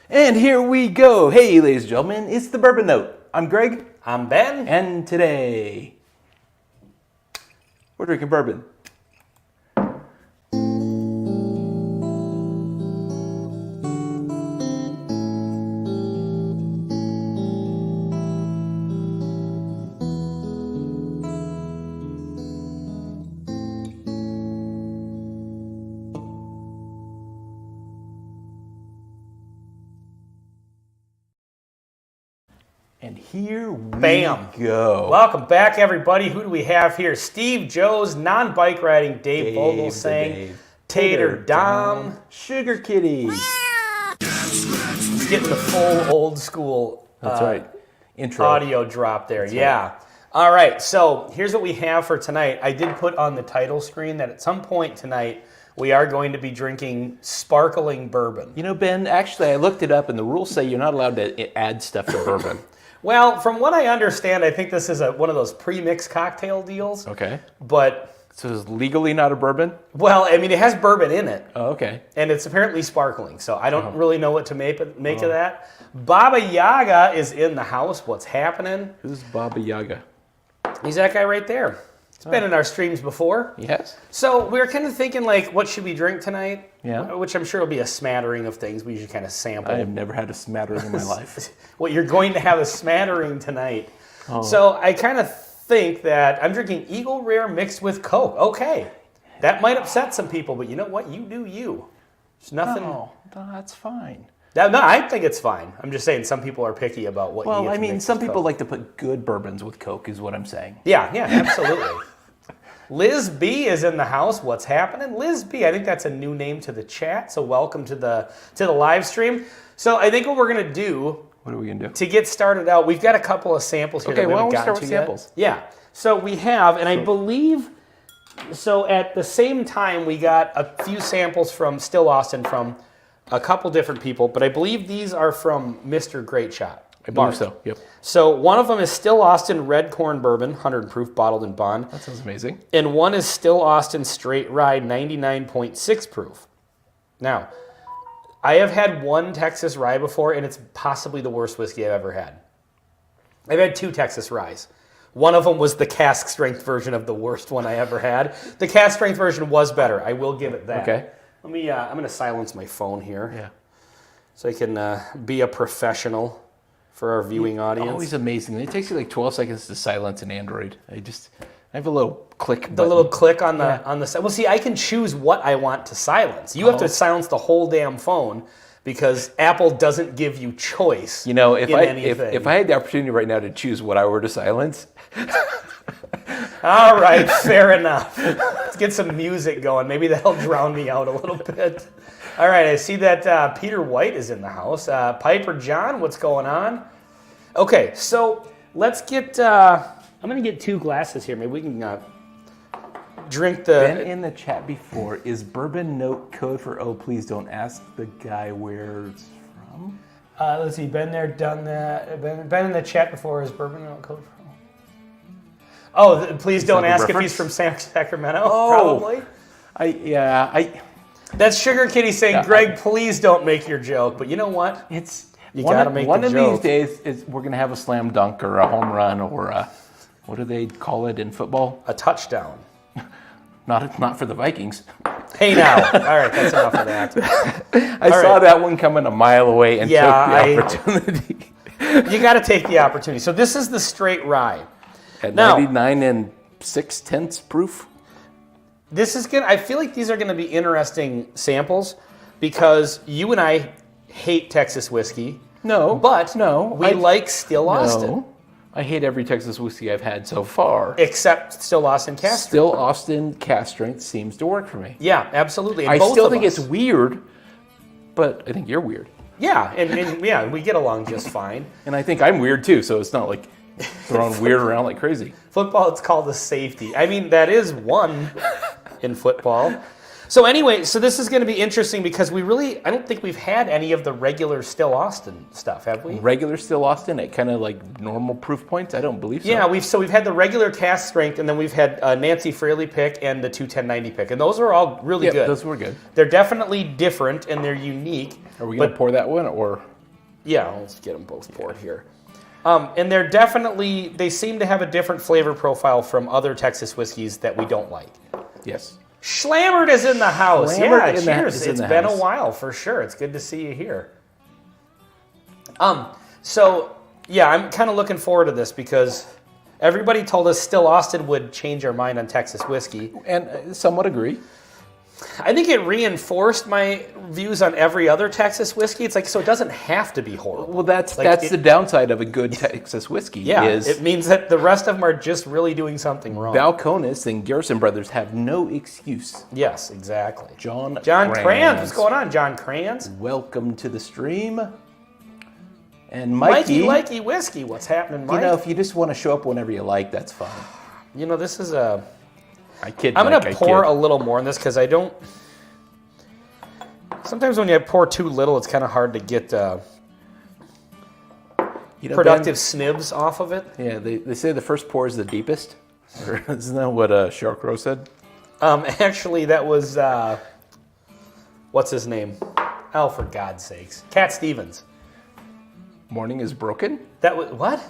And here we go. Hey, ladies and gentlemen, it's the Bourbon Note. I'm Greg. I'm Ben. And today, we're drinking bourbon. And here we go. Welcome back, everybody. Who do we have here? Steve Joe's, non-bike riding, Dave Vogelsang, Tater Dom, Sugar Kitty. He's getting the full old school That's right. Intro. audio drop there. That's yeah. right. All right, so here's what we have for tonight. I did put on the title screen that at some point tonight we are going to be drinking sparkling bourbon. You know, Ben, actually, I looked it up, and the rules say you're not allowed to add stuff to bourbon. Well, from what I understand, I think this is one of those pre-mixed cocktail deals. Okay. But, So it's legally not a bourbon? well, I mean, it has bourbon in it. Oh, okay. And it's apparently sparkling, so I don't really know what to make of that. Baba Yaga is in the house. What's happening? Who's Baba Yaga? He's that guy right there. He's been in our streams before. Yes. So we were kind of thinking, like, what should we drink tonight? Yeah. Which I'm sure will be a smattering of things we should kind of sample. I have never had a smattering in my life. Well, you're going to have a smattering tonight. Oh. So I kind of think that I'm drinking Eagle Rare mixed with Coke. Okay. That might upset some people, but you know what? You do you. There's nothing. No, that's fine. No, I think it's fine. I'm just saying some people are picky about what you Well, get I to mean, mix some with people Coke. like to put good bourbons with Coke, is what I'm saying. Yeah, absolutely. Liz B is in the house. What's happening? Liz B, I think that's a new name to the chat, so welcome to the live stream. So I think what we're going to do... What are we going to do? To get started out, we've got a couple of samples here Okay, that we why haven't don't we gotten start with to samples? yet. Yeah. So we have, and I believe... So at the same time, we got a few samples from Still Austin from a couple different people, but I believe these are from Mr. Great Shot. I believe so, yep. So one of them is Still Austin Red Corn Bourbon, 100 proof, bottled in bond. That sounds amazing. And one is Still Austin Straight Rye, 99.6 proof. Now, I have had one Texas Rye before, and it's possibly the worst whiskey I've ever had. I've had two Texas Ryes. One of them was the cask strength version of the worst one I ever had. The cask strength version was better. I will give it that. Okay. Let me. I'm going to silence my phone here. Yeah. So I can be a professional for our viewing audience. Always amazing. It takes you like 12 seconds to silence an Android. I have a little click button. The little click on the side. Well, see, I can choose what I want to silence. You have to silence the whole damn phone because Apple doesn't give you choice. You know, if anything. I had the opportunity right now to choose what I were to silence. All right, fair enough. Let's get some music going. Maybe that'll drown me out a little bit. All right, I see that Peter White is in the house. Piper John, what's going on? Okay, so let's get... I'm going to get two glasses here. Maybe we can drink the... Been in the chat before. Is Bourbon Note code for "Oh, please don't ask the guy where it's from"? Let's see, been there, done that. Been in the chat before. Is Bourbon Note code for... Oh, please don't ask if he's from Sacramento, probably. That's Sugar Kitty saying, Greg, please don't make your joke. But you know what? You gotta make one the of joke. these days we're gonna have a slam dunk or a home run or a, what do they call it in football? A touchdown. Not for the Vikings. Hey now. All right, that's enough of that. I saw that one coming a mile away and took the opportunity. You got to take the opportunity. So this is the straight rye. At 99 6/10 proof. This is good. I feel like these are going to be interesting samples because you and I hate Texas whiskey. No, but we like Still Austin. No, I hate every Texas whiskey I've had so far. Except Still Austin cask strength. Still Austin cask strength seems to work for me. Yeah, absolutely. And I still think us. it's weird, but I think you're weird. Yeah, and yeah, we get along just fine. And I think I'm weird too, so it's not like throwing weird around like crazy. Football, it's called a safety. I mean, that is one in football. So anyway, so this is going to be interesting because I don't think we've had any of the regular Still Austin stuff, have we? Regular Still Austin at kind of like normal proof points? I don't believe so. Yeah, we've had the regular cask strength, and then we've had Nancy Fraley pick and the 21090 pick, and those are all really good. Those were good. They're definitely different and they're unique. Are we going to pour that one or? Yeah, let's get them both poured here. And they seem to have a different flavor profile from other Texas whiskeys that we don't like. Yes. Schlammered is in the house. Schlammered Cheers. is in It's the been house. a while for sure. It's good to see you here. So yeah, I'm kind of looking forward to this because everybody told us Still Austin would change our mind on Texas whiskey. And somewhat agree. I think it reinforced my views on every other Texas whiskey. It's like, so it doesn't have to be horrible. Well, that's the downside of a good Texas whiskey. Yeah, is it means that the rest of them are just really doing something wrong. Balcones and Garrison Brothers have no excuse. Yes, exactly. John Kranz. What's going on, John Kranz? Welcome to the stream. And Mikey. Likey Whiskey. What's happening, Mike? You know, if you just want to show up whenever you like, that's fine. You know, this is a... I kid. I'm going to pour a little more in this because I don't... Sometimes when you pour too little, it's kind of hard to get productive snibs off of it. Yeah, they say the first pour is the deepest. Isn't that what Sheryl Crow said? Actually, that was... what's his name? Oh, for God's sakes. Cat Stevens. Morning is broken? That was... What?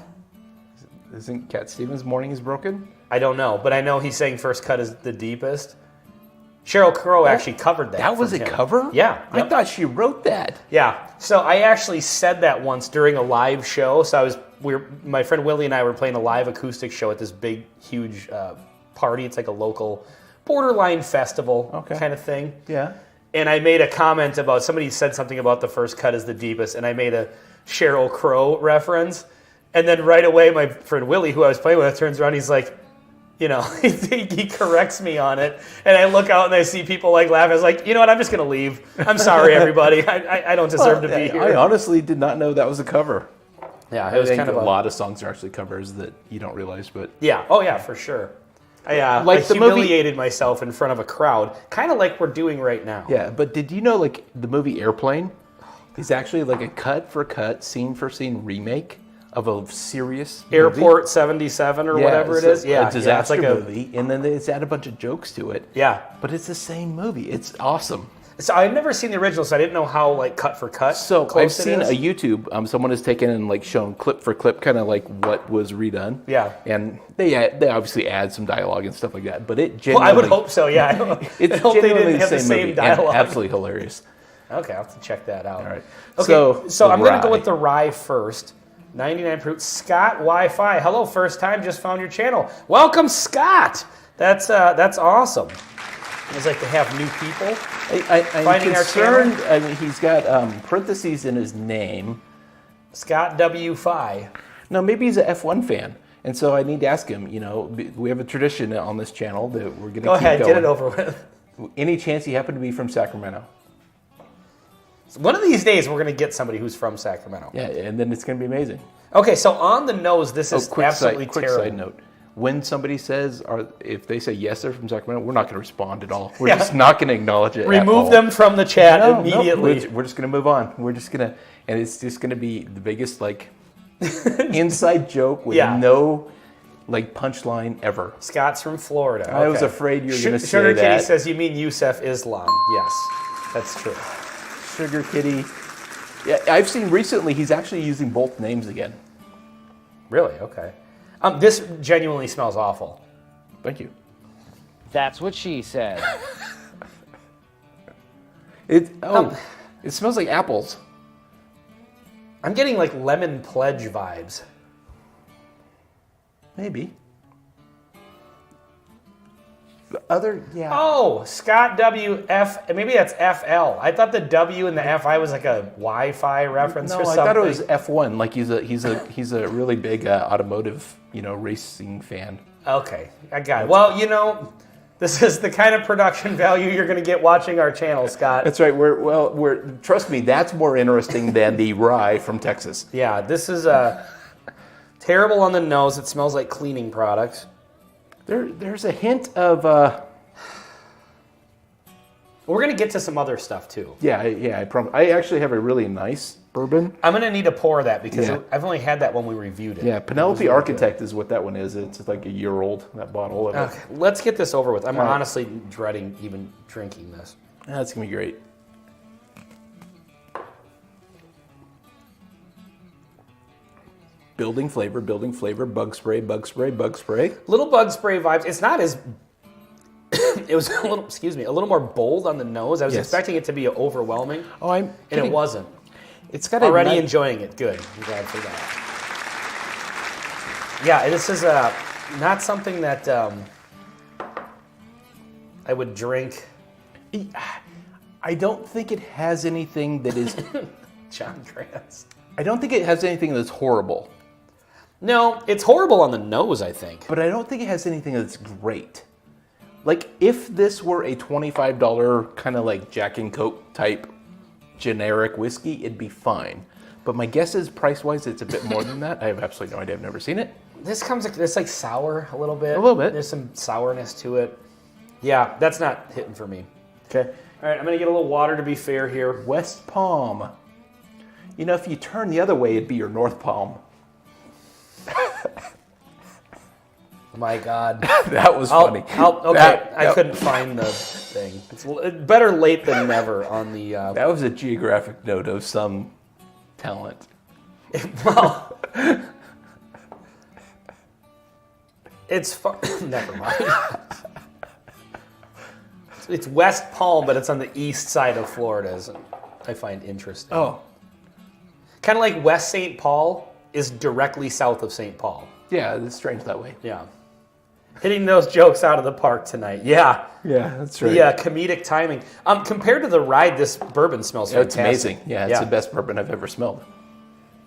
Isn't Cat Stevens' Morning is broken? I don't know, but I know he's saying first cut is the deepest. Sheryl Crow actually covered that. That was a cover? Yeah. I thought she wrote that. Yeah. So I actually said that once during a live show. So my friend Willie and I were playing a live acoustic show at this big, huge party. It's like a local borderline festival kind of thing. Yeah. And I made a comment about, somebody said something about the first cut is the deepest, and I made a Sheryl Crow reference. And then right away, my friend Willie, who I was playing with, turns around, he's like, you know, he corrects me on it. And I look out and I see people like laughing. I was like, you know what, I'm just going to leave. I'm sorry, everybody. I don't deserve to be here. I honestly did not know that was a cover. Yeah, it was kind of a lot of songs are actually covers that you don't realize, but... Yeah, oh yeah, for sure. I like the humiliated myself in front of a crowd, kind of like we're doing right now. Yeah, but did you know, like, the movie Airplane is actually like a cut-for-cut, scene-for-scene remake of a serious Airport 77 or whatever it is. Yeah, a disaster it's like movie, and then they add a bunch of jokes to it. Yeah. But it's the same movie. It's awesome. So I'd never seen the original, so I didn't know how, like, cut for cut. So I've seen a YouTube. Someone has taken and like shown clip for clip, kind of like what was redone. Yeah. And they obviously add some dialogue and stuff like that. But it genuinely, I would hope so. Yeah. It's I hope they genuinely didn't have the same movie, dialogue. and absolutely hilarious. Okay, I'll have to check that out. All right. Okay, so I'm going to go rye. with the rye first. 99 proof. Scott Wi-Fi. Hello, first time. Just found your channel. Welcome, Scott. That's awesome. It's like to have new people. I'm finding our channel. concerned. I mean, he's got parentheses in his name. Scott W. Fi. No, maybe he's a F1 fan. And so I need to ask him, you know, we have a tradition on this channel that we're going to keep going. Go ahead, get it over with. Any chance you happen to be from Sacramento? One of these days, we're going to get somebody who's from Sacramento. Yeah, and then it's going to be amazing. Okay, so on the nose, this is absolutely quick terrible. Side note. When somebody says, if they say yes, they're from Sacramento, we're not going to respond at all. We're just not going to acknowledge it. Remove them from the chat immediately. No, we're just going to move on. We're just going to, and it's just going to be the biggest, like, inside joke with no, like, punchline ever. Scott's from Florida. I was afraid you were going to say Sugar that. Kitty says, you mean Yusef Islam. Yes, that's true. Sugar Kitty. Yeah, I've seen recently he's actually using both names again. Really? Okay. This genuinely smells awful. Thank you. That's what she said. It smells like apples. I'm getting like Lemon Pledge vibes. Maybe. The other, yeah. Oh, Scott WF. Maybe that's FL. I thought the W and the FI was like a Wi-Fi reference or something. No, I thought it was F1. Like he's a really big automotive, racing fan. Okay, I got it. Well, this is the kind of production value you're going to get watching our channel, Scott. That's right. Trust me, that's more interesting than the rye from Texas. Yeah, this is terrible on the nose. It smells like cleaning products. There's a hint of. We're going to get to some other stuff, too. Yeah, I promise. I actually have a really nice bourbon. I'm going to need to pour that because I've only had that when we reviewed it. Yeah, Penelope Architect is what that one is. It's like a year old, that bottle of it. Let's get this over with. I'm honestly dreading even drinking this. That's going to be great. building flavor, bug spray, bug spray, bug spray. Little bug spray vibes. It's not as... It was a little more bold on the nose. I was expecting it to be overwhelming. Oh, and it wasn't. It's got already enjoying it. Good. I'm glad for that. Yeah, this is not something that I would drink. I don't think it has anything that is... John Krantz. I don't think it has anything that's horrible. No, it's horrible on the nose, I think. But I don't think it has anything that's great. Like, if this were a $25 kind of like Jack and Coke type generic whiskey, it'd be fine. But my guess is, price-wise, it's a bit more than that. I have absolutely no idea. I've never seen it. It's like sour a little bit. A little bit. There's some sourness to it. Yeah, that's not hitting for me. Okay. All right, I'm going to get a little water to be fair here. West Palm. You know, if you turn the other way, it'd be your North Palm. My God. That was funny. I couldn't find the thing. It's better late than never on the... That was a geographic note of some talent. Well... It's... Never mind. It's West Palm, but it's on the east side of Florida, I find interesting. Oh. Kind of like West St. Paul is directly south of St. Paul. Yeah, it's strange that way. Yeah. Hitting those jokes out of the park tonight. Yeah. Yeah, that's right. The comedic timing. Compared to the ride, this bourbon smells fantastic. It's amazing. Yeah, it's the best bourbon I've ever smelled.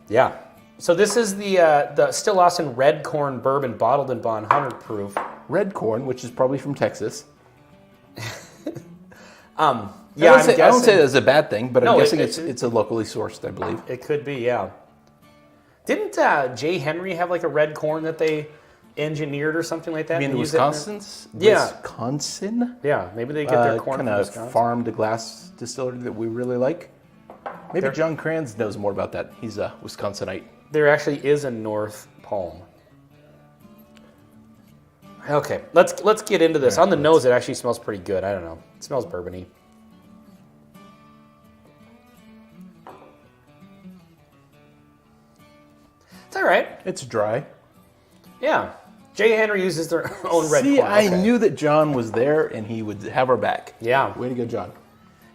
Yeah. So this is the Still Austin Red Corn Bourbon, bottled in Bond 100 proof. Red corn, which is probably from Texas. Yeah, I don't say that's a bad thing, but I'm guessing it's a locally sourced, I believe. It could be, yeah. Didn't Jay Henry have like a red corn that they engineered or something like that? You mean Wisconsin's? Yeah. Wisconsin? Yeah, maybe they get their corn from Wisconsin. Farm to glass distillery that we really like. Maybe John Kranz knows more about that. He's a Wisconsinite. There actually is a North Palm. Okay, let's get into this. On the nose, it actually smells pretty good. I don't know. It smells bourbony. It's all right. It's dry. Yeah. Jay Henry uses their own red corn. See, I knew that John was there and he would have our back. Yeah. Way to go, John.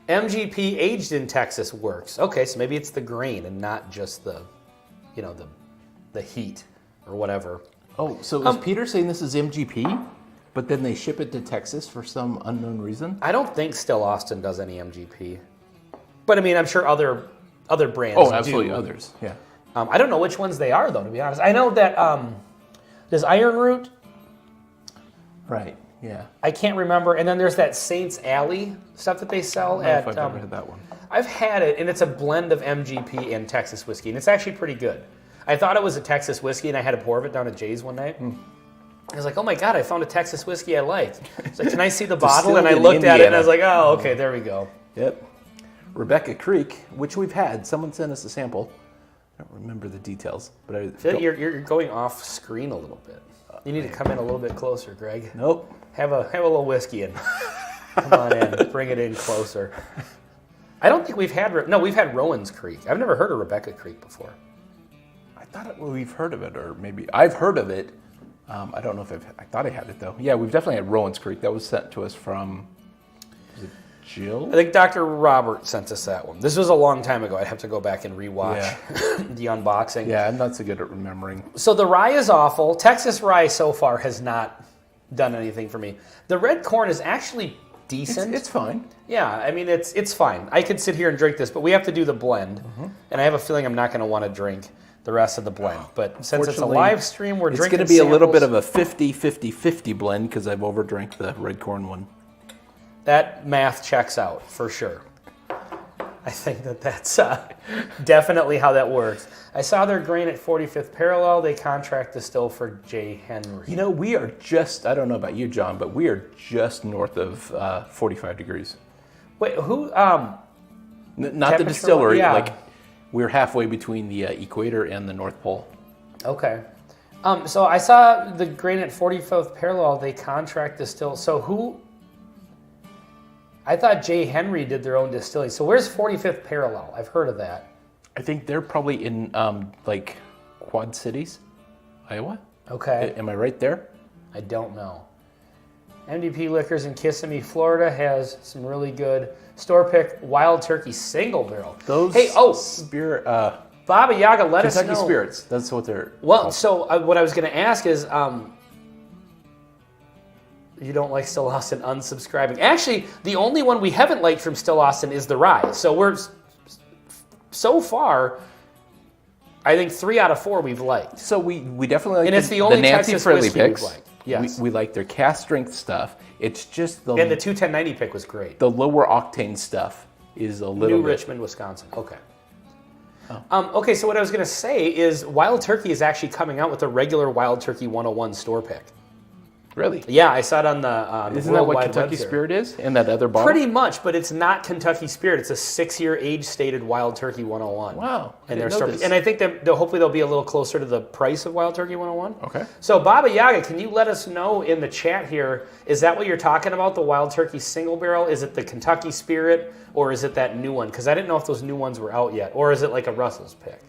MGP aged in Texas works. Okay, so maybe it's the grain and not just the heat or whatever. Oh, so is Peter saying this is MGP, but then they ship it to Texas for some unknown reason? I don't think Still Austin does any MGP. But I mean, I'm sure other brands do. Oh, absolutely, others, yeah. I don't know which ones they are, though, to be honest. I know that, does Iron Root? Right, yeah. I can't remember. And then there's that Saints Alley stuff that they sell I don't know if I've ever had that one. I've had it, and it's a blend of MGP and Texas whiskey, and it's actually pretty good. I thought it was a Texas whiskey, and I had a pour of it down at Jay's one night. I was like, oh my God, I found a Texas whiskey I liked. I was like, can I see the bottle? And I looked at it, and I was like, oh, okay, there we go. Yep. Rebecca Creek, which we've had. Someone sent us a sample. I don't remember the details, but I feel like you're going off screen a little bit. You need to come in a little bit closer, Greg. Nope. Have a little whiskey in. Come on in. Bring it in closer. I don't think we've had Rowan's Creek. I've never heard of Rebecca Creek before. I thought we've heard of it, or maybe I've heard of it. I don't know if I thought I had it though. Yeah, we've definitely had Rowan's Creek. That was sent to us from, was it Jill? I think Dr. Robert sent us that one. This was a long time ago. I'd have to go back and rewatch the unboxing. Yeah, I'm not so good at remembering. So the rye is awful. Texas rye so far has not done anything for me. The red corn is actually decent. It's fine. Yeah, I mean, it's fine. I could sit here and drink this, but we have to do the blend. And I have a feeling I'm not going to want to drink the rest of the blend. But since it's a live stream, we're drinking It's going to be a little bit of a 50-50-50 blend because I've overdrank the red corn one. That math checks out for sure. I think that's definitely how that works. I saw their grain at 45th Parallel. They contract distill for Jay Henry. You know, we are just, I don't know about you, John, but we are just north of 45 degrees. Wait, who? Not the distillery. Yeah. Like, we're halfway between the equator and the North Pole. Okay. So I saw the grain at 45th Parallel. They contract distill. So who? I thought Jay Henry did their own distilling. So where's 45th Parallel? I've heard of that. I think they're probably in Quad Cities, Iowa. Okay. Am I right there? I don't know. MDP Liquors in Kissimmee, Florida has some really good store pick Wild Turkey single barrel. Those spirit Baba Yaga, let us know. Kentucky Spirits. That's what they're Well, called. so what I was going to ask is, you don't like Still Austin unsubscribing. Actually, the only one we haven't liked from Still Austin is the Rye. So we're, so far, I think 3 out of 4 we've liked. So we definitely like And it's the only Nancy Texas Friendly whiskey we've picks. liked. Yes. We like their cast strength stuff. It's just And the 21090 pick was great. the lower octane stuff is a little New bit. Richmond, Wisconsin. Okay. Okay, so what I was going to say is Wild Turkey is actually coming out with a regular Wild Turkey 101 store pick. Really? Yeah, I saw it on the Isn't that World what Wide Kentucky Web there. Spirit is in that other bottle? Pretty much, but it's not Kentucky Spirit. It's a 6-year age-stated Wild Turkey 101. Wow. And and I think that hopefully they'll be a little closer to the price of Wild Turkey 101. Okay. So Baba Yaga, can you let us know in the chat here, is that what you're talking about, the Wild Turkey single barrel? Is it the Kentucky Spirit, or is it that new one? Because I didn't know if those new ones were out yet. Or is it like a Russell's pick?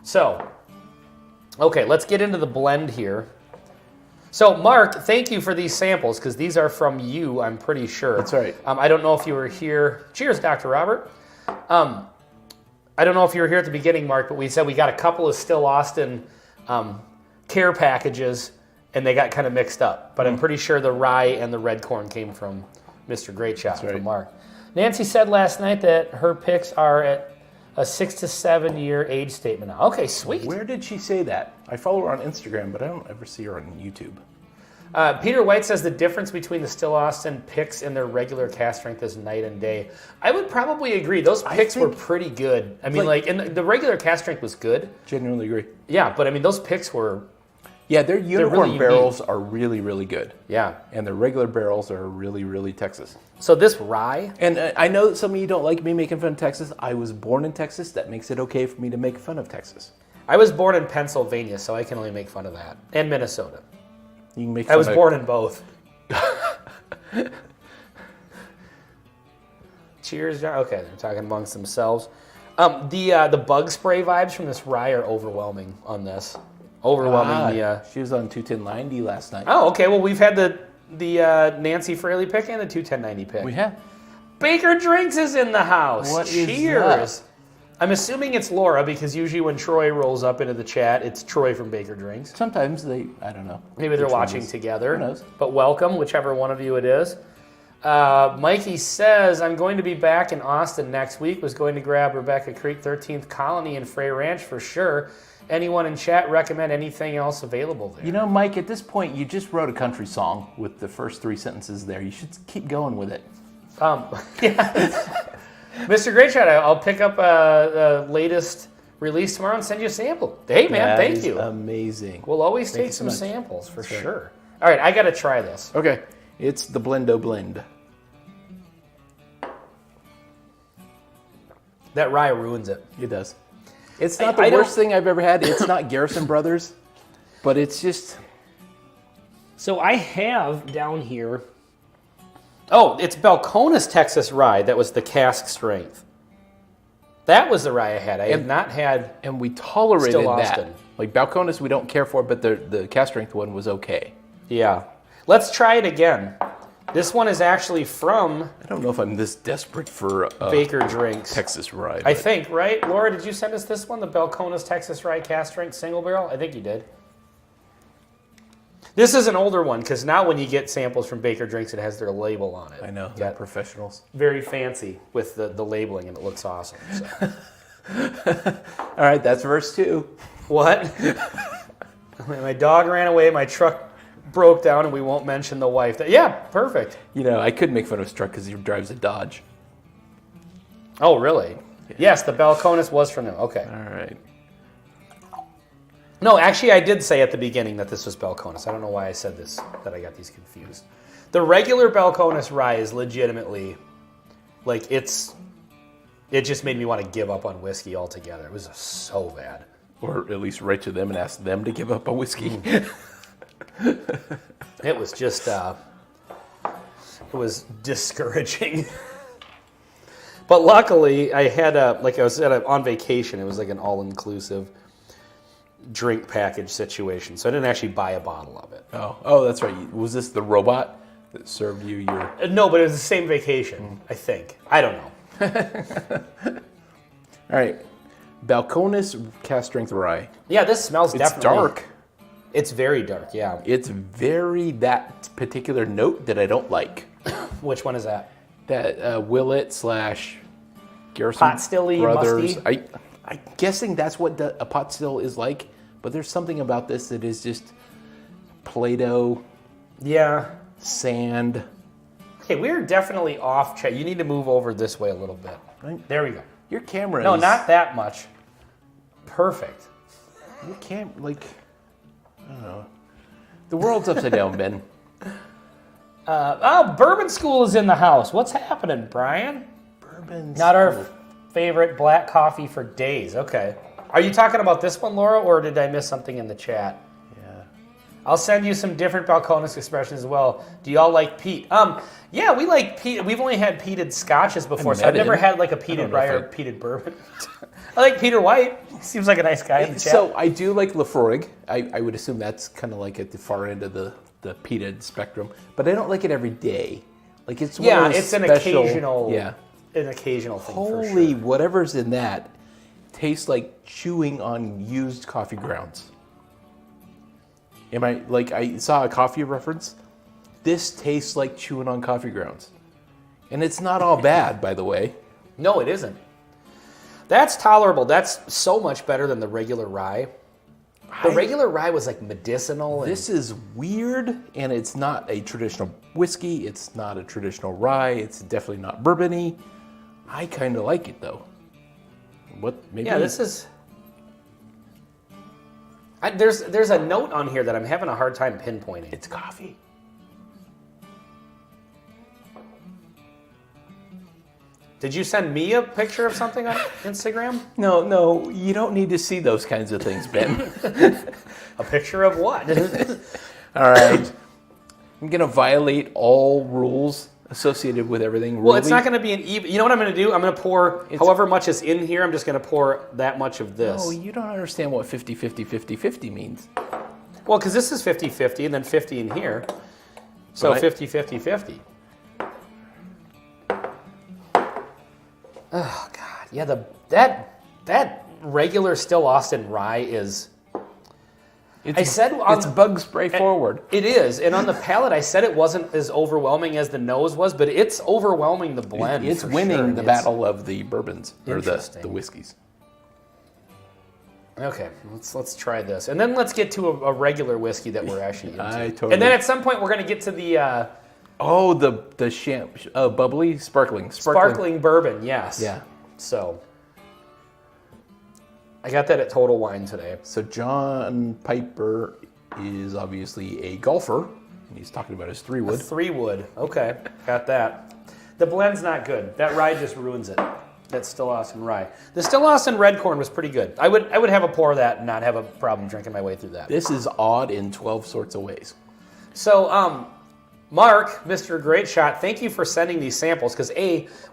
So, okay, let's get into the blend here. So, Mark, thank you for these samples, because these are from you, I'm pretty sure. That's right. I don't know if you were here. Cheers, Dr. Robert. I don't know if you were here at the beginning, Mark, but we said we got a couple of Still Austin care packages, and they got kind of mixed up. But I'm pretty sure the rye and the red corn came from Mr. Great Shot, from Mark. Nancy said last night that her picks are at a 6 to 7 year age statement now. Okay, sweet. Where did she say that? I follow her on Instagram, but I don't ever see her on YouTube. Peter White says the difference between the Still Austin picks and their regular cast strength is night and day. I would probably agree. Those picks were pretty good. I mean, and the regular cast strength was good. Genuinely agree. Yeah, but I mean, those picks were... Yeah, their unicorn really barrels are really, really good. Yeah. And their regular barrels are really, really Texas. So this rye... And I know that some of you don't like me making fun of Texas. I was born in Texas. That makes it okay for me to make fun of Texas. I was born in Pennsylvania, so I can only make fun of that. And Minnesota. You can make I was born in both. Cheers, John. Okay, they're talking amongst themselves. The bug spray vibes from this rye are overwhelming on this. Overwhelming. She was on 21090 last night. Oh, okay. Well, we've had the Nancy Fraley pick and the 21090 pick. We have. Baker Drinks is in the house. What is Cheers. that? I'm assuming it's Laura, because usually when Troy rolls up into the chat, it's Troy from Baker Drinks. Sometimes I don't know. Maybe they're which one watching is. together. Who knows? But welcome, whichever one of you it is. Mikey says, I'm going to be back in Austin next week. Was going to grab Rebecca Creek 13th Colony and Frey Ranch for sure. Anyone in chat recommend anything else available there? You know, Mike, at this point, you just wrote a country song with the first 3 sentences there. You should keep going with it. Yeah. Mr. Great Shot, I'll pick up the latest release tomorrow and send you a sample. Hey, man, thank you. Amazing. We'll always Thank take you so some much. samples for That's right. sure. All right, I got to try this. Okay, it's the Blendo Blend. That rye ruins it. It does. It's not the I worst don't- thing I've ever had. It's not Garrison Brothers, but it's just... So I have down here... Oh, it's Balcones Texas Rye. That was the cask strength. That was the rye I had. I had not had... And we tolerated Still that. Austin. Like Balcones we don't care for, but the cast strength one was okay. Yeah. Let's try it again. This one is actually from I don't know if I'm this desperate for Baker Drinks. Texas rye. I but- think, right? Laura, did you send us this one? The Balcones Texas Rye Cast Strength Single Barrel? I think you did. This is an older one, because now when you get samples from Baker Drinks, it has their label on it. I know, Yeah. they're professionals. Very fancy with the labeling, and it looks awesome. So. All right, that's verse 2. What? My dog ran away, my truck broke down, and we won't mention the wife. Yeah, perfect. You know, I could make fun of his truck because he drives a Dodge. Oh, really? Yes, the Balcones was from them. Okay. All right. No, actually, I did say at the beginning that this was Balcones. I don't know why I said this, that I got these confused. The regular Balcones rye is legitimately, like, it just made me want to give up on whiskey altogether. It was so bad. Or at least write to them and ask them to give up on whiskey. It was just, it was discouraging. But luckily, I had, I was on vacation. It was like an all-inclusive. drink package situation, so I didn't actually buy a bottle of it. Oh, that's right. Was this the robot that served you your... No, but it was the same vacation, I think. I don't know. All right. Balcones cast strength rye. Yeah, this smells It's definitely... dark. It's very dark, yeah. It's very that particular note that I don't like. Which one is that? That Willet / Garrison Pot still-y, Brothers. musty? I'm guessing that's what a pot still is like, but there's something about this that is just Play-Doh, Yeah. sand. Okay, we're definitely off track. You need to move over this way a little bit. Right. There we go. Your camera No, is... not that much. Perfect. Your I don't know. The world's upside down, Ben. Bourbon School is in the house. What's happening, Brian? Bourbon. Not our favorite black coffee for days. Okay. Are you talking about this one, Laura, or did I miss something in the chat? Yeah. I'll send you some different Balcones expressions as well. Do y'all like peat? Yeah, we like peat. We've only had peated scotches before, so I've never had like a peated rye or peated bourbon. I like Peter White. He seems like a nice guy in the chat. So I do like Lafroig. I would assume that's kind of like at the far end of the peated spectrum, but I don't like it every day. Like it's one of those it's an special, occasional, an occasional thing. Holy, for sure. whatever's in that tastes like chewing on used coffee grounds. I saw a coffee reference. This tastes like chewing on coffee grounds, and it's not all bad, by the way. No, it isn't. That's tolerable. That's so much better than the regular rye. The regular rye was like medicinal. This is weird, and it's not a traditional whiskey. It's not a traditional rye. It's definitely not bourbon-y. I kind of like it, though. Maybe? Yeah, this is... There's a note on here that I'm having a hard time pinpointing. It's coffee. Did you send me a picture of something on Instagram? No, you don't need to see those kinds of things, Ben. A picture of what? All right. I'm going to violate all rules associated with everything. Well, it's not going to be an even... You know what I'm going to do? I'm going to pour however much is in here. I'm just going to pour that much of this. No, you don't understand what 50-50-50-50 means. Well, because this is 50-50 and then 50 in here. So 50-50-50. Oh God, yeah. That regular Still Austin rye is. It's bug spray forward. It is, and on the palate, I said it wasn't as overwhelming as the nose was, but it's overwhelming the blend. It's winning the battle of the bourbons or the whiskeys. Okay, let's try this, and then let's get to a regular whiskey that we're actually into. And then at some point, we're going to get to the. The bubbly, sparkling bourbon, yes. Yeah. So, I got that at Total Wine today. So John Piper is obviously a golfer, and he's talking about his 3-wood. 3-wood, okay, got that. The blend's not good. That rye just ruins it. That's Still Austin rye. The Still Austin red corn was pretty good. I would have a pour of that and not have a problem drinking my way through that. This is odd in 12 sorts of ways. So, Mark, Mr. Great Shot, thank you for sending these samples because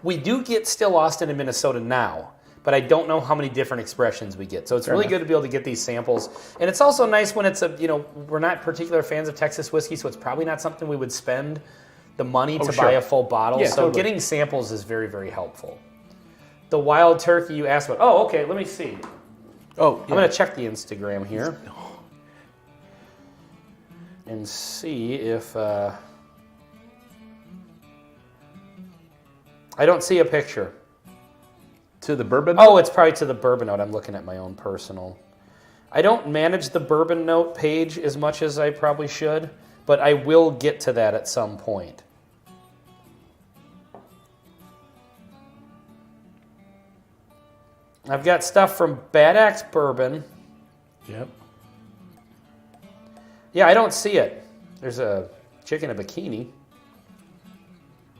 we do get Still Austin in Minnesota now, but I don't know how many different expressions we get. So it's really good to be able to get these samples. And it's also nice when it's we're not particular fans of Texas whiskey, so it's probably not something we would spend the money to buy a full bottle. Yeah, so getting samples is very, very helpful. The wild turkey you asked about. Oh, okay, let me see. Oh, yeah. I'm going to check the Instagram here and see if... I don't see a picture. To the bourbon? Oh, it's probably to the bourbon note. I'm looking at my own personal. I don't manage the bourbon note page as much as I probably should, but I will get to that at some point. I've got stuff from Bad Axe Bourbon. Yep. Yeah, I don't see it. There's a chicken in a bikini.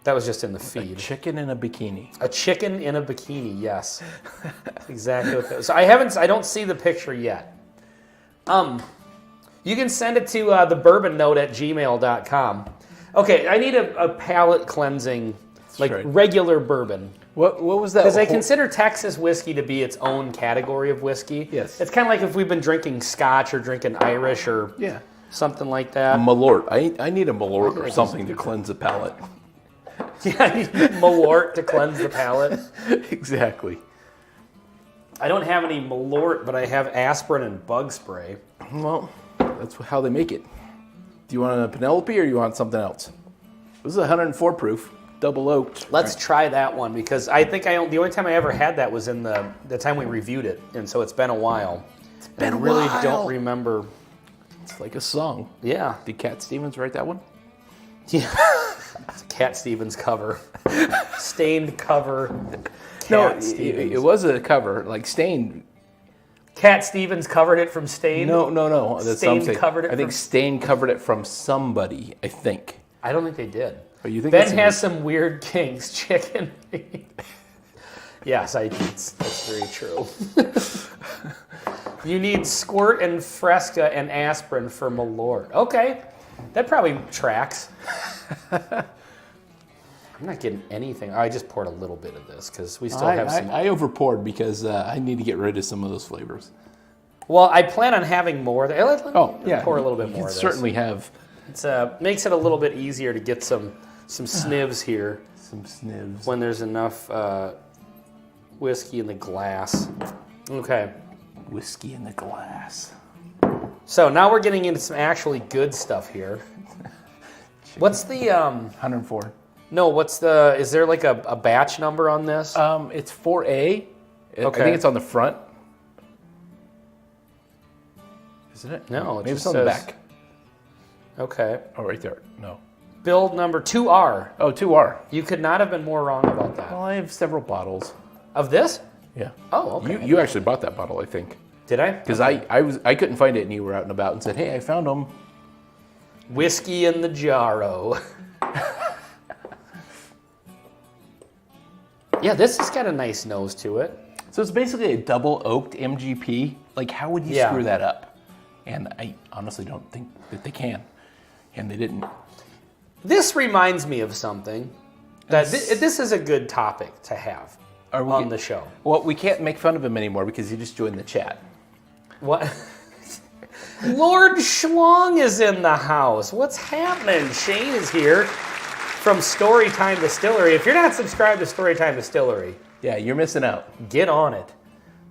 That was just in the feed. A chicken in a bikini. A chicken in a bikini, yes. That's exactly what that was. So I don't see the picture yet. You can send it to thebourbonnote@gmail.com. Okay, I need a palate cleansing, regular bourbon. What was that? Because they consider Texas whiskey to be its own category of whiskey. Yes. It's kind of like if we've been drinking Scotch or drinking Irish or something like that. Malort. I need a Malort or something to cleanse the palate. Yeah, you need Malort to cleanse the palate. Exactly. I don't have any Malort, but I have aspirin and bug spray. Well, that's how they make it. Do you want a Penelope or you want something else? This is 104 proof, double oaked. Let's try that one because I think the only time I ever had that was in the time we reviewed it, and so it's been a while. It's been a really while. don't remember. It's like a song. Yeah. Did Cat Stevens write that one? Yeah. It's a Cat Stevens cover. Stained cover. No, it was a cover, like Stain. Cat Stevens covered it from Stain? No. That's Stain what I'm saying. covered it I think from... Stain covered it from somebody, I think. I don't think they did. Oh, you think Ben has some weird kinks, chicken. Yes, that's very true. You need Squirt and Fresca and aspirin for Malort. Okay, that probably tracks. I'm not getting anything. I just poured a little bit of this because we still have some. I over poured because I need to get rid of some of those flavors. Well, I plan on having more. Let me pour a little bit You more can of this. certainly have It makes it a little bit easier to get some snivs here some snivs. when there's enough whiskey in the glass. Okay. Whiskey in the glass. So now we're getting into some actually good stuff here. What's the 104. No, is there like a batch number on this? It's 4A. Okay. I think it's on the front. Isn't it? No, it Maybe just it's on the says- back. Okay. Oh, right there. No. Build number 2R. Oh, 2R. You could not have been more wrong about that. Well, I have several bottles. Of this? Yeah. Oh, okay. You actually bought that bottle, I think. Did I? Because I couldn't find it, and you were out and about and said, "Hey, I found them." Whiskey in the jarro. Yeah, this has got a nice nose to it. So it's basically a double oaked MGP. Like, how would you screw that up? And I honestly don't think that they can, and they didn't. This reminds me of something that this is a good topic to have on the show. Well, we can't make fun of him anymore because he just joined the chat. What? Lord Schlong is in the house. What's happening? Shane is here from Storytime Distillery. If you're not subscribed to Storytime Distillery, Yeah, you're missing out. get on it.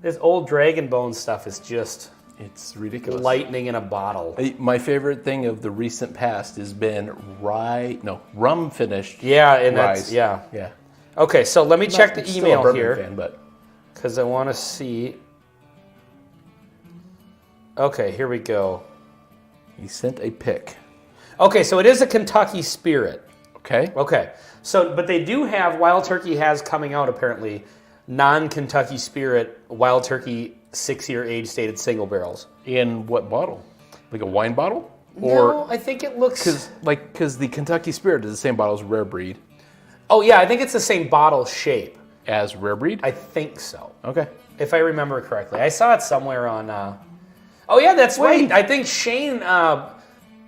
This old Dragon Bone stuff is just It's ridiculous. lightning in a bottle. My favorite thing of the recent past has been rum finished. Yeah, and Rise. that's, yeah. Yeah. Okay, so let me check the Still a email bourbon here fan, but because I want to see. Okay, here we go. he sent a pic. Okay, so it is a Kentucky Spirit. Okay. Okay, so but they do have Wild Turkey has coming out apparently non-Kentucky Spirit Wild Turkey 6-year age stated single barrels. In what bottle? Like a wine bottle? No, I think it looks. Because the Kentucky Spirit is the same bottle as Rare Breed. Oh yeah, I think it's the same bottle shape. As Rare Breed? I think so, Okay. if I remember correctly. I saw it somewhere on. Oh yeah, that's right. I think Shane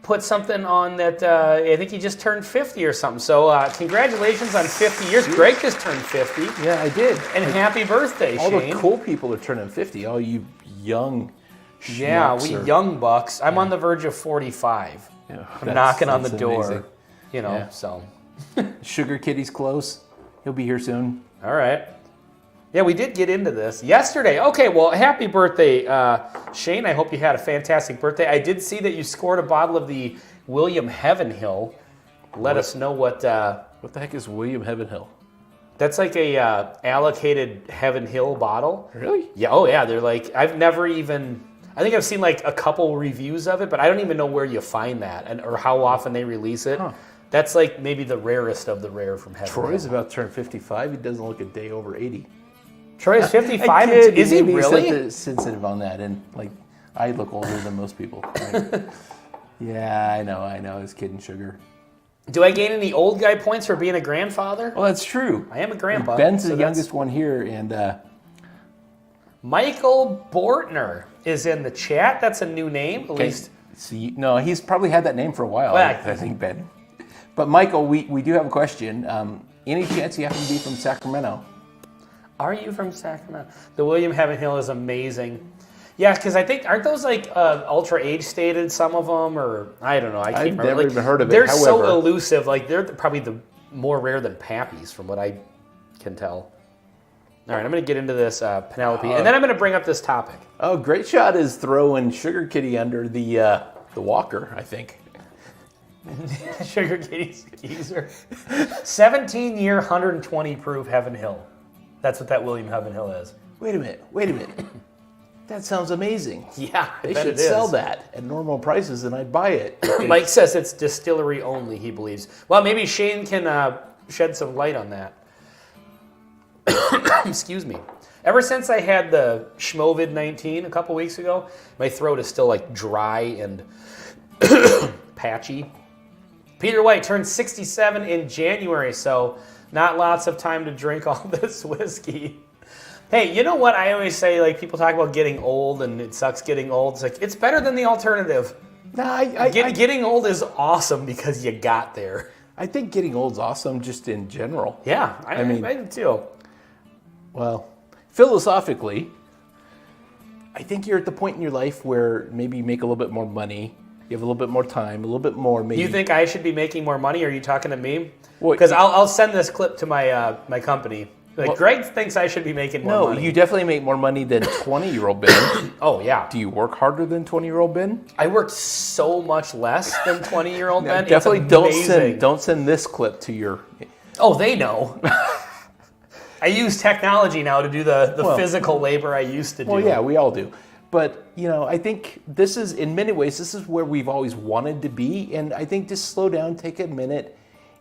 put something on that. I think he just turned 50 or something. So congratulations on 50 years. Greg just turned 50. Yeah, I did. And happy birthday, All Shane. the cool people are turning 50. All you young Yeah, schmucks we are- young bucks. I'm on the verge of 45. Yeah, I'm knocking on the that's door. amazing. You know, Yeah. so. Sugar Kitty's close. He'll be here soon. All right. Yeah, we did get into this yesterday. Okay, well, happy birthday, Shane. I hope you had a fantastic birthday. I did see that you scored a bottle of the William Heavenhill. Let us know what. What the heck is William Heavenhill? That's like a allocated Heaven Hill bottle. Really? Yeah. Oh, yeah. They're like I've never even. I think I've seen like a couple reviews of it, but I don't even know where you find that or how often they release it. Huh. That's like maybe the rarest of the rare from Heaven Troy's Hill. about to turn 55. He doesn't look a day over 80. Troy is I 55. kid you, Is he maybe he's really? sensitive on that, and like I look older than most people. Right? Yeah, I know. I was kidding, Sugar. Do I gain any old guy points for being a grandfather? Well, that's true. I am a grandpa. Ben's so the that's- youngest one here, and Michael Bortner is in the chat. That's a new name, at least. see, no, he's probably had that name for a while. Well, I think Ben. But Michael, we do have a question. Any chance you happen to be from Sacramento? Are you from Sacramento? The William Heaven Hill is amazing. Yeah, because I think, aren't those like ultra age stated, some of them? Or I don't know. I can't I've remember. never Like, even heard of it. They're However, so elusive. Like, they're probably the more rare than Pappy's from what I can tell. All right, I'm going to get into this Penelope, and then I'm going to bring up this topic. Oh, Great Shot is throwing Sugar Kitty under the walker, I think. Sugar Kitty's geezer. 17-year, 120 proof Heaven Hill. That's what that William Heaven Hill is. Wait a minute. That sounds amazing. Yeah, I They bet should it is. sell that at normal prices, and I'd buy it. Mike says it's distillery only, he believes. Well, maybe Shane can shed some light on that. Excuse me. Ever since I had the Schmovid-19 a couple weeks ago, my throat is still like dry and patchy. Peter White turned 67 in January, so not lots of time to drink all this whiskey. Hey, you know what I always say? Like, people talk about getting old and it sucks getting old. It's like, it's better than the alternative. No, Getting old is awesome because you got there. I think getting old's awesome just in general. Yeah, I mean, I do too. Well, philosophically, I think you're at the point in your life where maybe you make a little bit more money, you have a little bit more time, a little bit more maybe. You think I should be making more money? Or are you talking to me? Well, Because I'll send this clip to my my company. Like, Well, Greg thinks I should be making more No, money. you definitely make more money than 20-year-old Ben. Oh, yeah. Do you work harder than 20-year-old Ben? I worked so much less than 20-year-old Now, men. definitely It's amazing. don't send this clip to your. Oh, they know. I use technology now to do the Well- physical labor I used to do. Well, yeah, we all do. But, I think this is, in many ways, this is where we've always wanted to be. And I think just slow down, take a minute,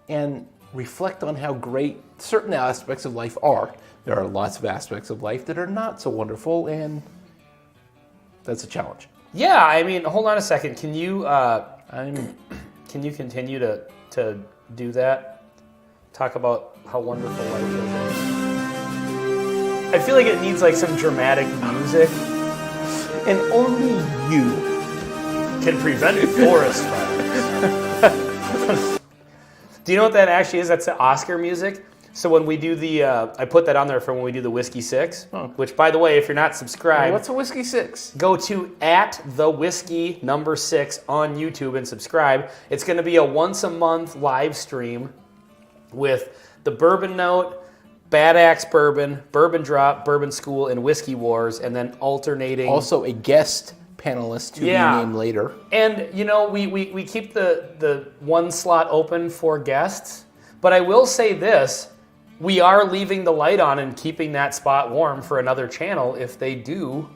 and reflect on how great certain aspects of life are. There are lots of aspects of life that are not so wonderful, and that's a challenge. Yeah, I mean, hold on a second. Can you I'm can you continue to do that? Talk about how wonderful life is. I feel like it needs like some dramatic music. and only you. Can prevent forest fires. Do you know what that actually is? That's the Oscar music. So when we do the, I put that on there for when we do the Whiskey 6, which, by the way, if you're not subscribed, What's a Whiskey 6? go to @thewhiskey6 on YouTube and subscribe. It's going to be a once-a-month live stream with the Bourbon Note, Bad Axe Bourbon, Bourbon Drop, Bourbon School, and Whiskey Wars, and then alternating. Also a guest panelist to be named later. And, we keep the one slot open for guests, but I will say this. We are leaving the light on and keeping that spot warm for another channel if they do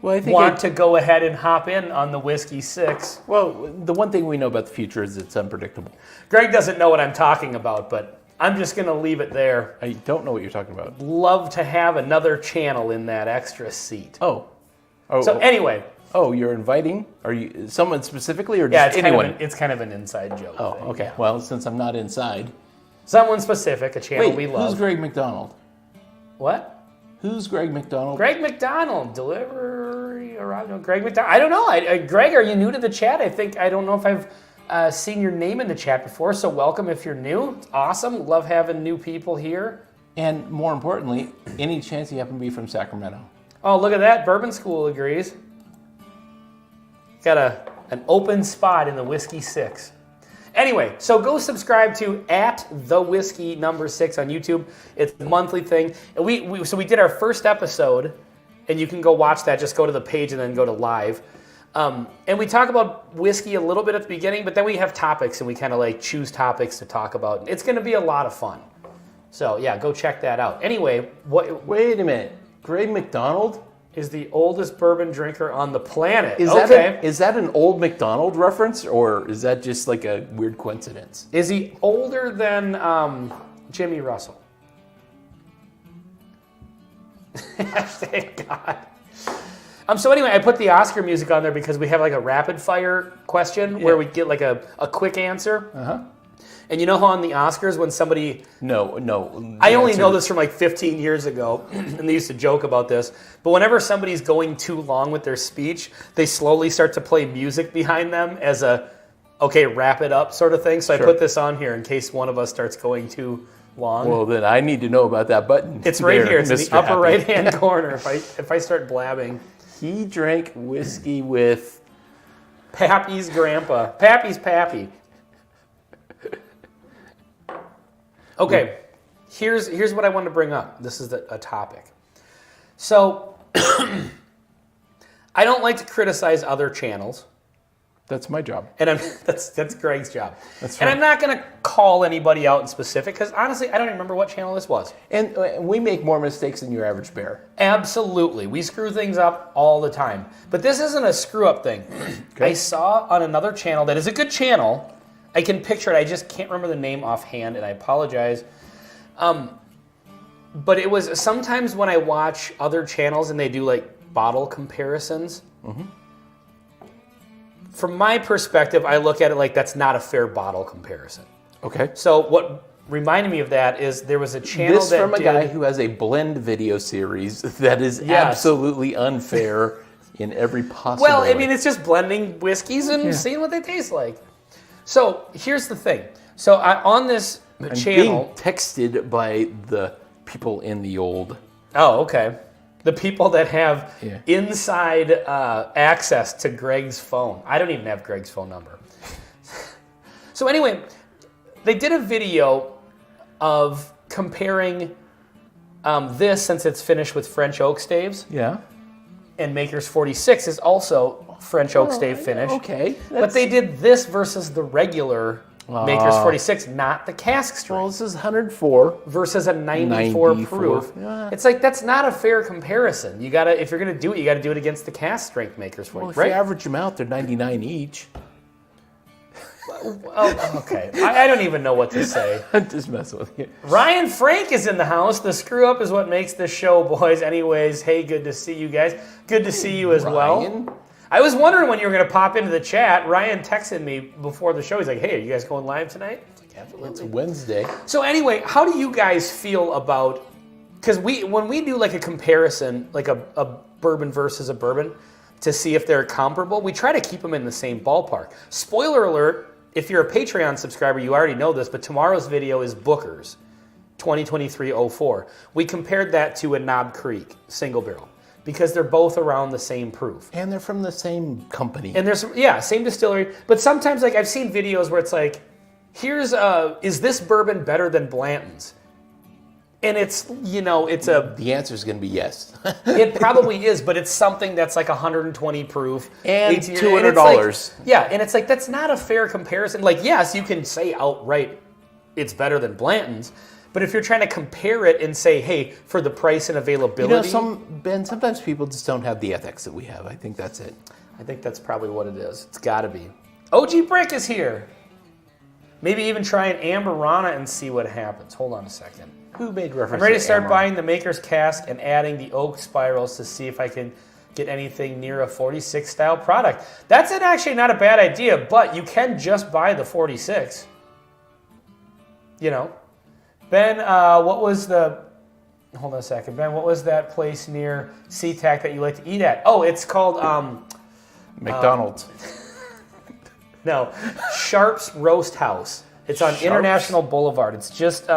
Well, I think want to go ahead and hop in on the Whiskey 6. Well, the one thing we know about the future is it's unpredictable. Greg doesn't know what I'm talking about, but I'm just going to leave it there. I don't know what you're talking about. Love to have another channel in that extra seat. Oh, So anyway, you're inviting? Are you someone specifically, or yeah, just it's anyone? it's kind of an inside joke. Oh, thing, okay. yeah. Well, since I'm not inside. Someone specific, a channel Wait, we love. who's Greg McDonald? What? Who's Greg McDonald? Greg McDonald, delivery around. Greg McDonald. I don't know. Greg, are you new to the chat? I don't know if I've seen your name in the chat before. So welcome if you're new. It's awesome. Love having new people here. And more importantly, any chance you happen to be from Sacramento? Oh, look at that. Bourbon School agrees. Got an open spot in the Whiskey 6. Anyway, so go subscribe to @thewhiskey6 on YouTube. It's a monthly thing. And we did our first episode, and you can go watch that. Just go to the page and then go to live. And we talk about whiskey a little bit at the beginning, but then we have topics, and we kind of like choose topics to talk about. It's going to be a lot of fun. So yeah, go check that out. Anyway, Wait a minute. Greg McDonald? is the oldest bourbon drinker on the planet? Is that an old McDonald reference, or is that just like a weird coincidence? Is he older than Jimmy Russell? Thank God. So anyway, I put the Oscar music on there because we have like a rapid fire question where we get like a quick answer. Uh-huh. And you know how on the Oscars when somebody... No. I only know this from like 15 years ago, and they used to joke about this. But whenever somebody's going too long with their speech, they slowly start to play music behind them as a, okay, wrap it up sort of thing. So Sure. I put this on here in case one of us starts going too long. Well, then I need to know about that button. It's right there, here. It's in Mr. the upper Happy. right-hand corner. If I start blabbing. He drank whiskey with... Pappy's grandpa. Pappy's Pappy. Okay, here's what I wanted to bring up. This is a topic. So, I don't like to criticize other channels. That's my job. And that's Greg's job. That's and right. I'm not going to call anybody out in specific because honestly, I don't even remember what channel this was. And we make more mistakes than your average bear. Absolutely. We screw things up all the time. But this isn't a screw up thing. Okay. I saw on another channel that is a good channel. I can picture it. I just can't remember the name offhand, and I apologize. But it was sometimes when I watch other channels and they do like bottle comparisons. Mm-hmm. From my perspective, I look at it like that's not a fair bottle comparison. Okay. So what reminded me of that is there was a channel This that from a did, guy who has a blend video series that is Yes. absolutely unfair in every possible Well, I way. mean, it's just blending whiskeys and seeing what they taste like. So here's the thing. So on this I'm channel, being texted by the people in the old... oh, okay, the people that have Yeah. inside access to Greg's phone. I don't even have Greg's phone number. So anyway, they did a video of comparing this, since it's finished with French oak staves, Yeah. and Maker's 46 is also French oak stave finish. Okay. But they did this versus the regular Maker's 46, not the cask strength. Well, this is 104. Versus a 94 94. proof. Yeah. It's like that's not a fair comparison. You gotta, if you're gonna do it, you gotta do it against the cask strength Maker's 46, Well, if right? you average them out, they're 99 each. Oh, okay. I don't even know what to say. I'm just messing with you. Ryan Frank is in the house. The screw up is what makes this show, boys. Anyways, hey, good to see you guys. Good to see you as well. Ryan? I was wondering when you were going to pop into the chat. Ryan texted me before the show. He's like, hey, are you guys going live tonight? I was like, absolutely. It's Wednesday. So anyway, how do you guys feel about, because when we do like a comparison, like a bourbon versus a bourbon, to see if they're comparable, we try to keep them in the same ballpark. Spoiler alert, if you're a Patreon subscriber, you already know this, but tomorrow's video is Booker's 2023-04. We compared that to a Knob Creek single barrel because they're both around the same proof. And they're from the same company. And there's, same distillery, but sometimes like I've seen videos where it's like, is this bourbon better than Blanton's? And it's, it's a... The answer is going to be yes. It probably is, but it's something that's like 120 proof. And 18 $200. and it's like, and it's like, that's not a fair comparison. Like, yes, you can say outright it's better than Blanton's, but if you're trying to compare it and say, hey, for the price and availability... sometimes people just don't have the ethics that we have. I think that's it. I think that's probably what it is. It's got to be. OG Brick is here. Maybe even try an Amberana and see what happens. Hold on a second. Who made reference I'm ready to start Amaranth? buying the Maker's cask and adding the oak spirals to see if I can get anything near a 46 style product. That's actually not a bad idea, but you can just buy the 46. Ben, what was the... Hold on a second. Ben, what was that place near SeaTac that you like to eat at? Oh, it's called... McDonald's. No, Sharp's Roast House. It's on Sharp's? International Boulevard. It's just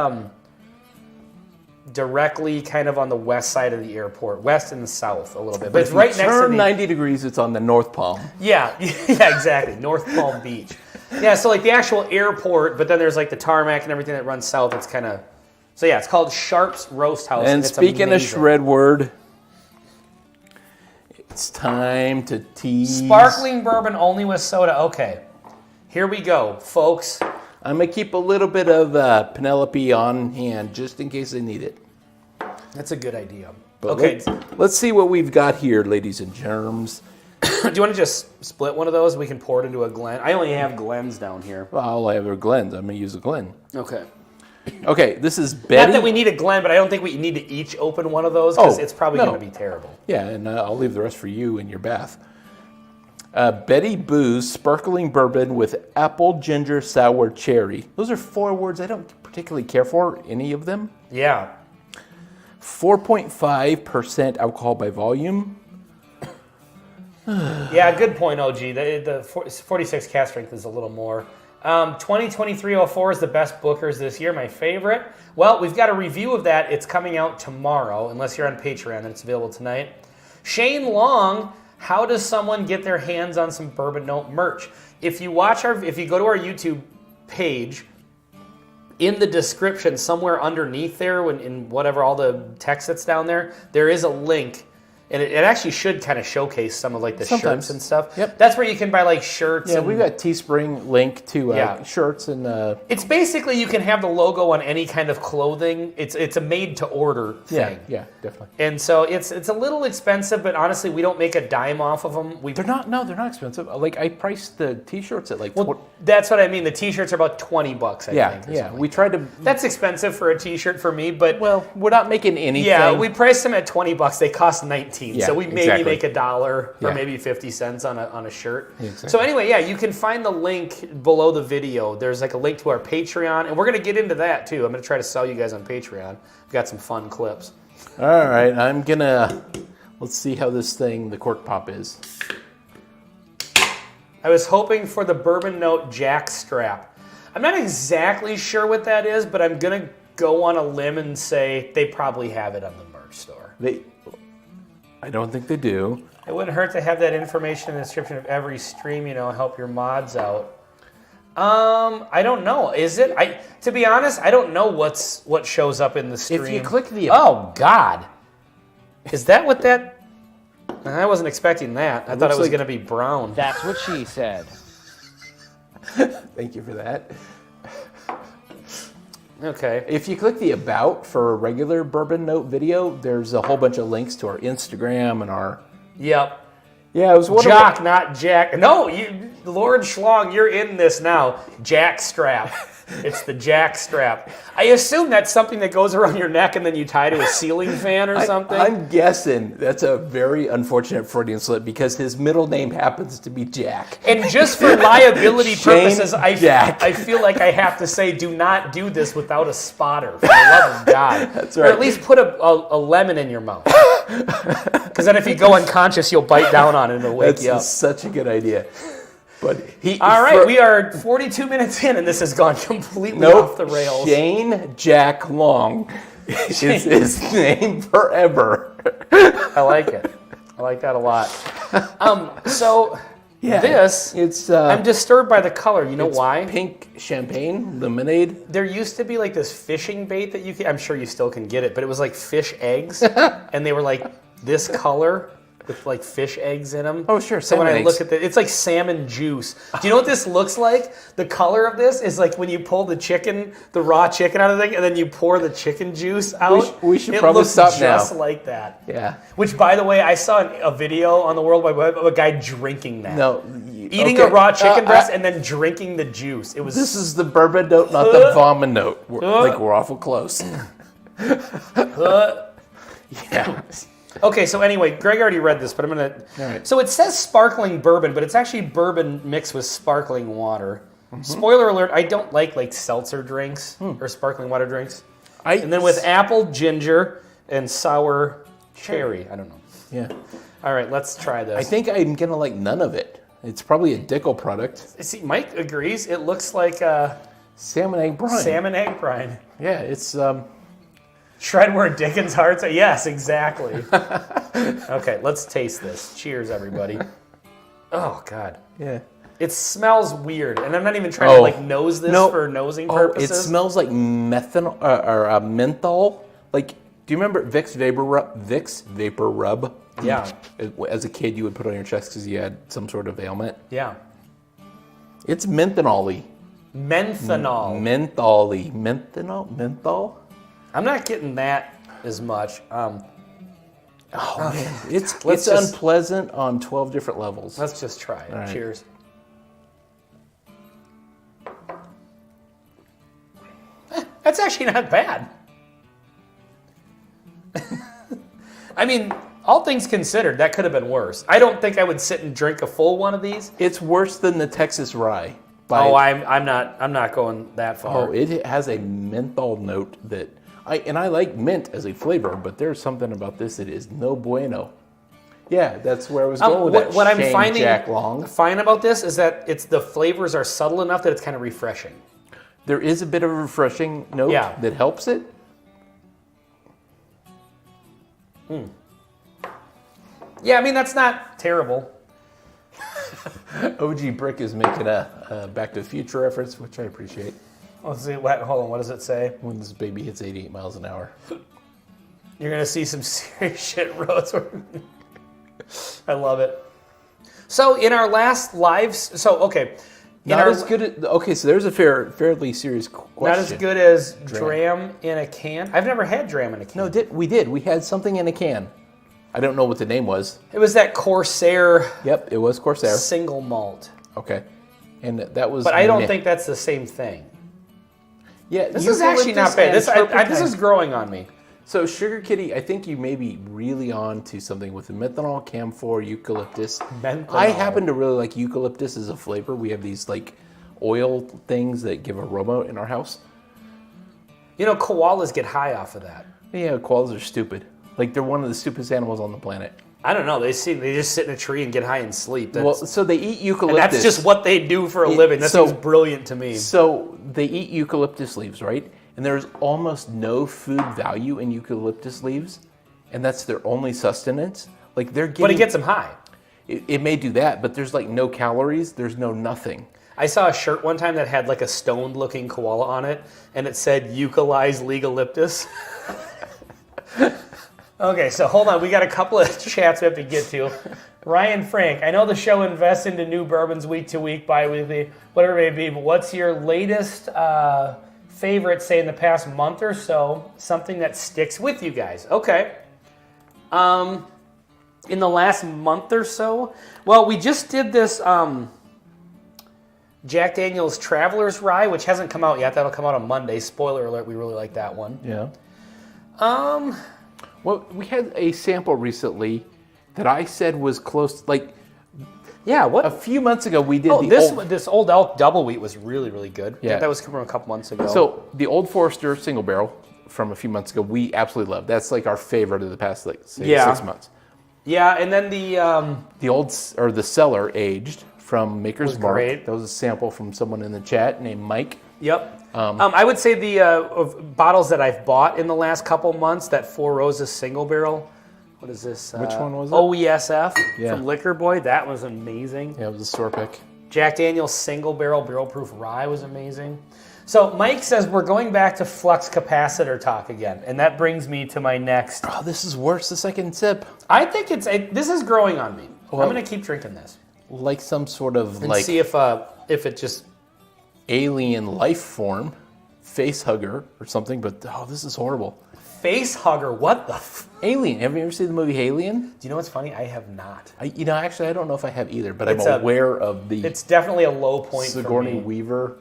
directly kind of on the west side of the airport, west and the south a little bit. But it's right next to Turn the... 90 degrees, it's on the North Palm. Yeah, exactly. North Palm Beach. Yeah, so like the actual airport, but then there's like the tarmac and everything that runs south. It's kind of... So yeah, it's called Sharp's Roast House. And it's speaking of amazing. shred word, it's time to tease. Sparkling bourbon only with soda. Okay, here we go, folks. I'm going to keep a little bit of Penelope on hand just in case I need it. That's a good idea. But Okay, let's see what we've got here, ladies and germs. do you want to just split one of those? We can pour it into a Glen. I only have Glens down here. Well, I'll have a Glen's. I'm going to use a Glen. Okay. Okay, this is Betty. Not that we need a Glen, but I don't think we need to each open one of those because Oh, it's probably no. going to be terrible. Yeah, and I'll leave the rest for you in your bath. Betty Boo's Sparkling Bourbon with Apple, Ginger, Sour, Cherry. Those are 4 words I don't particularly care for, any of them. Yeah. 4.5% alcohol by volume. Yeah, good point, OG. The 46 cast strength is a little more. 2023-04 is the best Bookers this year, my favorite. Well, we've got a review of that. It's coming out tomorrow, unless you're on Patreon, then it's available tonight. Shane Long, how does someone get their hands on some Bourbon Note merch? If you go to our YouTube page, in the description, somewhere underneath there, in whatever all the text that's down there, there is a link. And it actually should kind of showcase some of like the shirts and stuff. Yep. That's where you can buy like shirts. Yeah, and we've got Teespring link to shirts and. It's basically you can have the logo on any kind of clothing. It's a made to order thing. Yeah, definitely. And so it's a little expensive, but honestly, we don't make a dime off of them. They're not expensive. Like I priced the T-shirts at like. That's what I mean. The T-shirts are about $20, I think. Yeah. We tried to. That's expensive for a T-shirt for me, but we're not making anything. Yeah, we priced them at $20. They cost $19. Yeah, so we maybe make $1 or Yeah. maybe 50 cents on a shirt. Exactly. So anyway, yeah, you can find the link below the video. There's like a link to our Patreon, and we're going to get into that too. I'm going to try to sell you guys on Patreon. We've got some fun clips. All right, let's see how this thing, the cork pop is. I was hoping for the Bourbon Note jack strap. I'm not exactly sure what that is, but I'm going to go on a limb and say they probably have it on the merch store. I don't think they do. It wouldn't hurt to have that information in the description of every stream, help your mods out. I don't know. Is it? To be honest, I don't know what shows up in the stream. If you click the... Oh, God. Is that what that... I wasn't expecting that. I thought it was going to be brown. That's what she said. Thank you for that. Okay. If you click the About for a regular Bourbon Note video, there's a whole bunch of links to our Instagram and our... Yep. Yeah, I was wondering... Jock, not Jack. No, Lord Schlong, you're in this now. Jack strap. It's the jack strap. I assume that's something that goes around your neck and then you tie to a ceiling fan or something. I'm guessing that's a very unfortunate Freudian slip because his middle name happens to be Jack. And just for liability purposes, Jack. I feel like I have to say, do not do this without a spotter, for the love of God. That's right. Or at least put a lemon in your mouth. Because then if you go unconscious, you'll bite down on it and it'll wake you up. That's such a good idea. But all right, we are 42 minutes in, and this has gone completely off the rails. Shane Jack Long is his name forever. I like it. I like that a lot. I'm disturbed by the color. You know why? Pink champagne lemonade. There used to be like this fishing bait that I'm sure you still can get it, but it was like fish eggs, and they were like this color. With like fish eggs in them. Oh, sure. So when I look at it's like salmon juice. Do you know what this looks like? The color of this is like when you pull the raw chicken out of the thing, and then you pour the chicken juice out. We should probably stop now. It looks just like that. Yeah. Which, by the way, I saw a video on the World Wide Web of a guy drinking that. No. Eating a raw chicken breast and then drinking the juice. It was. This is the Bourbon Note, not the Vomit Note. We're awful close. Yeah. Okay, so anyway, Greg already read this, but I'm going to... All right. So it says sparkling bourbon, but it's actually bourbon mixed with sparkling water. Mm-hmm. Spoiler alert, I don't like seltzer drinks or sparkling water drinks. And then with apple, ginger, and sour cherry. I don't know. Yeah. All right, let's try this. I think I'm going to like none of it. It's probably a Dickel product. See, Mike agrees. It looks like salmon egg brine. Salmon egg brine. Yeah, it's... Shred where Dickens' hearts are. Yes, exactly. Okay, let's taste this. Cheers, everybody. Oh, God. Yeah. It smells weird, and I'm not even trying to nose this for nosing purposes. It smells like methanol or menthol. Like, do you remember Vicks Vapor Rub? Yeah. As a kid, you would put on your chest because you had some sort of ailment. Yeah. It's menthanol-y. Menthanol. Mentholy. Menthol? I'm not getting that as much. Man. It's unpleasant on 12 different levels. Let's just try it. Right. Cheers. That's actually not bad. I mean, all things considered, that could have been worse. I don't think I would sit and drink a full one of these. It's worse than the Texas Rye. I'm not going that far. Oh, it has a menthol note that I like mint as a flavor, but there's something about this that is no bueno. Yeah, that's where I was going with that. What I'm Shane finding Jack Long. fine about this is that the flavors are subtle enough that it's kind of refreshing. There is a bit of a refreshing note that helps it. Yeah, I mean, that's not terrible. OG Brick is making a Back to the Future reference, which I appreciate. Let's see. Hold on. What does it say? When this baby hits 88 miles an hour. You're going to see some serious shit roads. I love it. So in our last lives, okay. So there's a fairly serious question. Not as good as dram in a can. I've never had dram in a can. No, we did. We had something in a can. I don't know what the name was. It was that Corsair. Yep, it was Corsair. Single malt. Okay. And that was... But I don't think that's the same thing. Yeah, this is actually not bad. This is growing on me. So Sugar Kitty, I think you may be really on to something with the methanol, camphor, eucalyptus. Menthol. I happen to really like eucalyptus as a flavor. We have these like oil things that give aroma in our house. You know, koalas get high off of that. Yeah, koalas are stupid. Like they're one of the stupidest animals on the planet. I don't know. They just sit in a tree and get high and sleep. So they eat eucalyptus. And that's just what they do for a living. That seems brilliant to me. So they eat eucalyptus leaves, right? And there's almost no food value in eucalyptus leaves, and that's their only sustenance. Like they're getting. But it gets them high. It may do that, but there's like no calories. There's no nothing. I saw a shirt one time that had like a stoned-looking koala on it, and it said "Eucalyze Legalyptus." Okay, so hold on. We got a couple of chats we have to get to. Ryan Frank, I know the show invests into new bourbons week to week, bi-weekly, whatever it may be, but what's your latest favorite, say, in the past month or so, something that sticks with you guys? Okay. In the last month or so? Well, we just did this Jack Daniel's Traveler's Rye, which hasn't come out yet. That'll come out on Monday. Spoiler alert, we really like that one. Yeah. Well, we had a sample recently that I said was close, like... Yeah, what? A few months ago, we did this Old Elk Double Wheat was really, really good. Yeah. That was from a couple months ago. So the Old Forester Single Barrel from a few months ago, we absolutely love. That's like our favorite of the past, like, say, 6 months. Yeah, and then the Cellar Aged from Maker's Mark. Great. That was a sample from someone in the chat named Mike. Yep. I would say the bottles that I've bought in the last couple months, that Four Roses Single Barrel. What is this? Which one was it? OESF from Liquor Boy. That was amazing. Yeah, it was a store pick. Jack Daniel's Single Barrel Proof Rye was amazing. So Mike says we're going back to flux capacitor talk again, and that brings me to my next. Oh, this is worse the second sip. I think this is growing on me. Well, I'm going to keep drinking this. Like some sort of and see if it just alien life form, face hugger or something. But this is horrible. Face hugger? What the? Alien. Have you ever seen the movie Alien? Do you know what's funny? I have not. Actually, I don't know if I have either, but I'm aware of the. It's definitely a low point for me. Sigourney Weaver,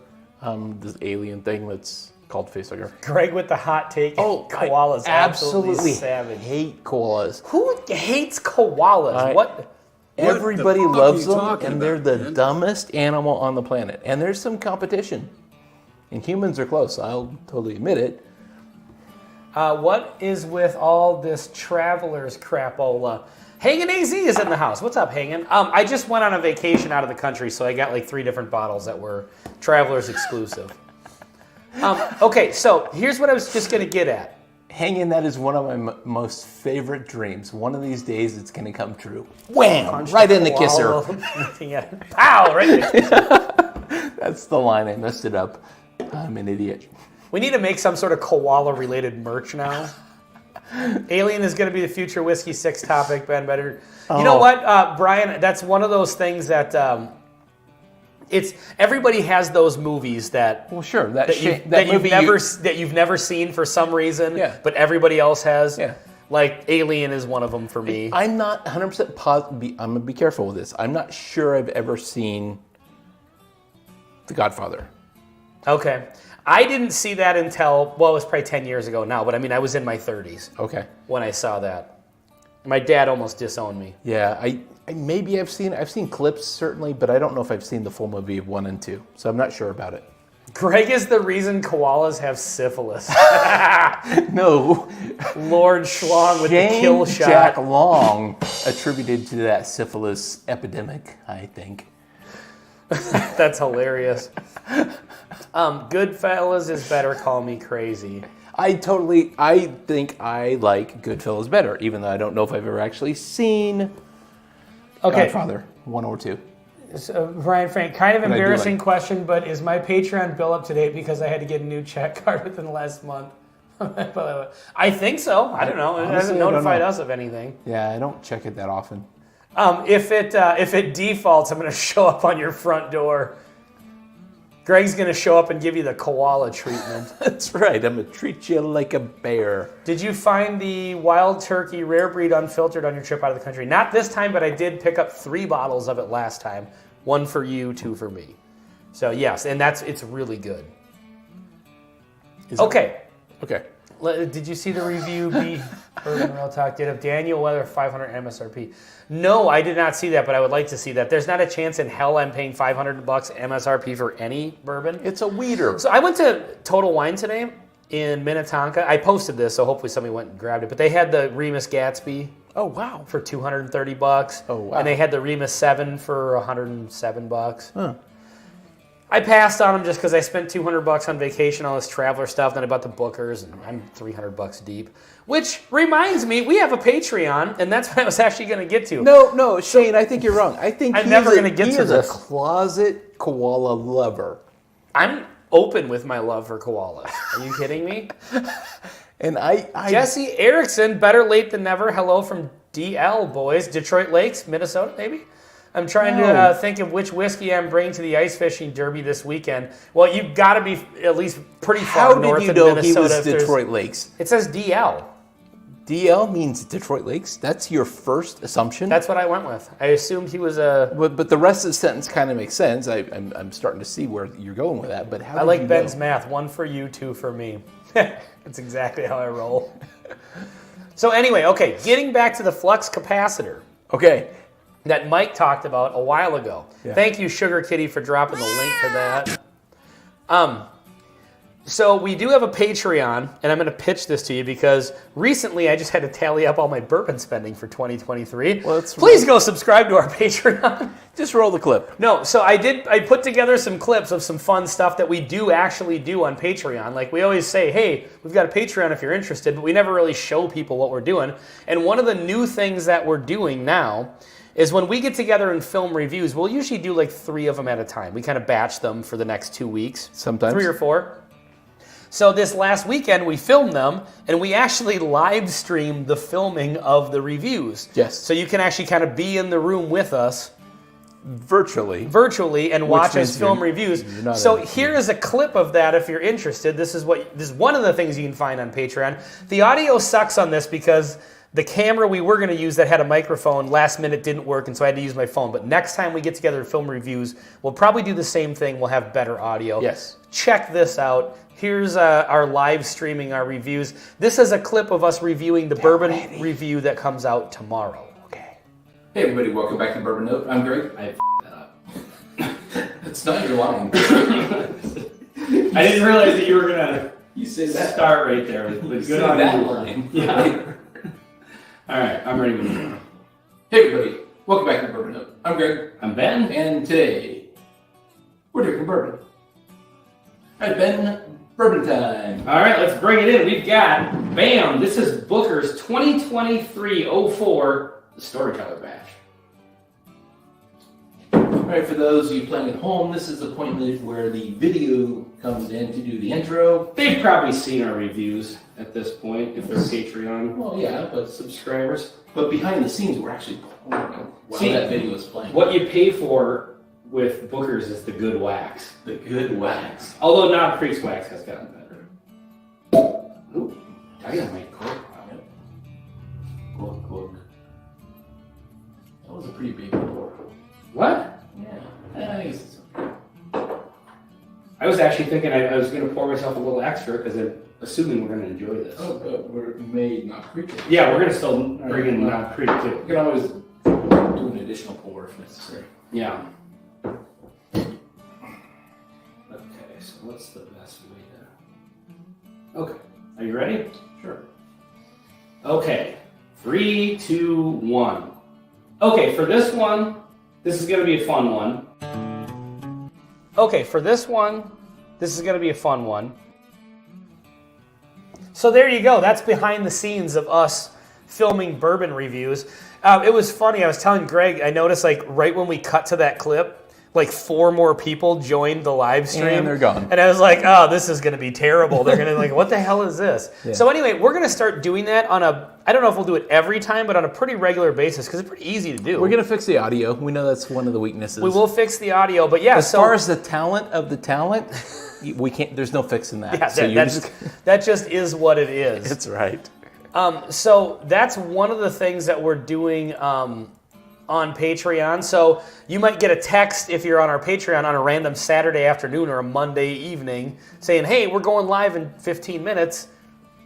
this alien thing that's called facehugger. Greg with the hot take. Oh, koalas! I absolutely savage. Hate koalas. Who hates koalas? What? Everybody loves them, and they're the dumbest animal on the planet. And there's some competition, and humans are close. I'll totally admit it. What is with all this traveler's crapola? Hagen AZ is in the house. What's up, Hagen? I just went on a vacation out of the country, so I got like 3 different bottles that were travelers exclusive. Okay, so here's what I was just going to get at. Hagen, that is one of my most favorite dreams. One of these days, it's going to come true. Wham! Right in the kisser. Pow! Right in the kisser. That's the line. I messed it up. I'm an idiot. We need to make some sort of koala-related merch now. Alien is going to be the future Whiskey 6 topic, Ben Better. You know what, Brian? That's one of those things that it's everybody has those movies that you've never seen for some reason, but everybody else has. Yeah. Like Alien is one of them for me. I'm not 100% positive. I'm gonna be careful with this. I'm not sure I've ever seen The Godfather. Okay. I didn't see that until, well, it was probably 10 years ago now, but I mean, I was in my 30s. Okay. When I saw that. My dad almost disowned me. Yeah, I've seen clips certainly, but I don't know if I've seen the full movie of 1 and 2, so I'm not sure about it. Greg is the reason koalas have syphilis. No. Lord Schlong with the Shane kill shot. Jack Long attributed to that syphilis epidemic, I think. That's hilarious. Goodfellas is better. Call me crazy. I think I like Goodfellas better, even though I don't know if I've ever actually seen Godfather 1 or 2. So, Brian Frank, kind of But I do embarrassing like- question, but is my Patreon bill up to date because I had to get a new check card within the last month? I think so. I don't know. It Honestly, hasn't I don't notified know. us of anything. Yeah, I don't check it that often. If it defaults, I'm going to show up on your front door. Greg's going to show up and give you the koala treatment. That's right. I'm going to treat you like a bear. Did you find the wild turkey rare breed unfiltered on your trip out of the country? Not this time, but I did pick up 3 bottles of it last time. 1 for you, 2 for me. So yes, and it's really good. Okay. Did you see the review Bourbon Real Talk did of Daniel Weather 500 MSRP? No, I did not see that, but I would like to see that. There's not a chance in hell I'm paying $500 MSRP for any bourbon. It's a weeder. So I went to Total Wine today in Minnetonka. I posted this, so hopefully somebody went and grabbed it. But they had the Remus Gatsby. Oh, wow. For $230. Oh, wow. And they had the Remus 7 for $107. Huh. I passed on them just because I spent $200 on vacation, all this traveler stuff. Then I bought the Bookers, and I'm $300 deep. Which reminds me, we have a Patreon, and that's what I was actually going to get to. No, Shane, I think you're wrong. I think I'm never gonna get to is a this. closet koala lover. I'm open with my love for koalas. Are you kidding me? And I Jesse Erickson, better late than never. Hello from DL, boys. Detroit Lakes, Minnesota, maybe? I'm trying to think of which whiskey I'm bringing to the ice fishing derby this weekend. Well, you've got to be at least pretty far north did you of know Minnesota. he was if there's- Detroit Lakes? It says DL. DL means Detroit Lakes? That's your first assumption? That's what I went with. I assumed he was a... But the rest of the sentence kind of makes sense. I'm starting to see where you're going with that. But how I did like you Ben's know? math. 1 for you, 2 for me. That's exactly how I roll. So anyway, okay, getting back to the flux capacitor Okay. that Mike talked about a while ago. Yeah. Thank you, Sugar Kitty, for dropping the link for that. So we do have a Patreon, and I'm going to pitch this to you because recently I just had to tally up all my bourbon spending for 2023. Well, it's Please go subscribe to our Patreon. Just roll the clip. No, so I put together some clips of some fun stuff that we do actually do on Patreon. Like we always say, hey, we've got a Patreon if you're interested, but we never really show people what we're doing. And one of the new things that we're doing now is when we get together and film reviews, we'll usually do like 3 of them at a time. We kind of batch them for the next 2 weeks. Sometimes. 3 or 4. So this last weekend we filmed them and we actually live streamed the filming of the reviews. Yes. So you can actually kind of be in the room with us Virtually. and watch means us film you're reviews. not So in the here is a clip of that if you're interested. This is one of the things you can find on Patreon. The audio sucks on this because the camera we were going to use that had a microphone last minute didn't work, and so I had to use my phone. But next time we get together to film reviews, we'll probably do the same thing. We'll have better audio. Yes. Check this out. Here's our live streaming our reviews. This is a clip of us reviewing the bourbon review that comes out tomorrow. Okay. Hey everybody, welcome back to Bourbon Note. I'm Greg. I that up. It's not your line. I didn't realize that you were gonna You say that. start right there. But You good say on that you. line. Yeah. All right, I'm ready when you are. Hey everybody, welcome back to Bourbon Note. I'm Greg. I'm Ben. And today, we're drinking bourbon. All right, Ben, bourbon time. All right, let's bring it in. We've got, bam, this is Booker's 2023-04 Storyteller batch. All right, for those of you playing at home, this is the point where the video comes in to do the intro. They've probably seen our reviews at this point if they're Patreon Well, yeah, but subscribers. behind the scenes, we're actually pouring while See, that video is playing. What you pay for with Booker's is the good wax. The good wax. Although Knob Creek's wax has gotten better. Ooh, dynamite cork. Cork. That was a pretty big pour. What? Yeah, I guess it's okay. I was actually thinking I was going to pour myself a little extra because I'm assuming we're going to enjoy this. Oh, but we're made not creepy. Yeah, we're going to still bring in Knob Creek too. You can always do an additional pour if necessary. Yeah. Okay, so what's the best way to... Okay, are you ready? Sure. Okay, 3, 2, 1. Okay, for this one, this is going to be a fun one. Okay, for this one, this is going to be a fun one. So there you go. That's behind the scenes of us filming bourbon reviews. It was funny. I was telling Greg, I noticed like right when we cut to that clip, like 4 more people joined the live stream. And they're gone. And I was like, oh, this is going to be terrible. They're going to be like, what the hell is this? Yeah. So anyway, we're going to start doing that on a, I don't know if we'll do it every time, but on a pretty regular basis because it's pretty easy to do. We're going to fix the audio. We know that's one of the weaknesses. We will fix the audio, but yeah. As far as the talent of the talent, we can't. There's no fixing that. Yeah, that just is what it is. That's right. So that's one of the things that we're doing on Patreon. So you might get a text if you're on our Patreon on a random Saturday afternoon or a Monday evening saying, hey, we're going live in 15 minutes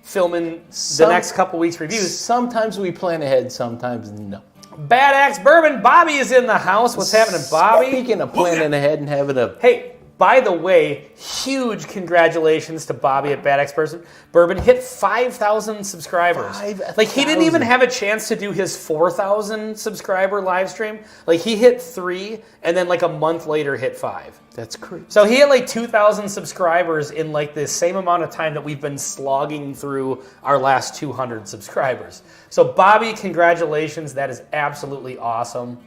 filming the next couple weeks reviews. Sometimes we plan ahead, sometimes no. Bad Axe Bourbon, Bobby is in the house. What's happening, Bobby? Speaking of planning ahead and having a... Hey, by the way, huge congratulations to Bobby at Bad Axe Bourbon. Hit 5,000 subscribers. 5,000. Like, he didn't even have a chance to do his 4,000 subscriber live stream. Like, he hit 3, and then like a month later hit 5. That's crazy. So he had like 2,000 subscribers in like the same amount of time that we've been slogging through our last 200 subscribers. So Bobby, congratulations. That is absolutely awesome.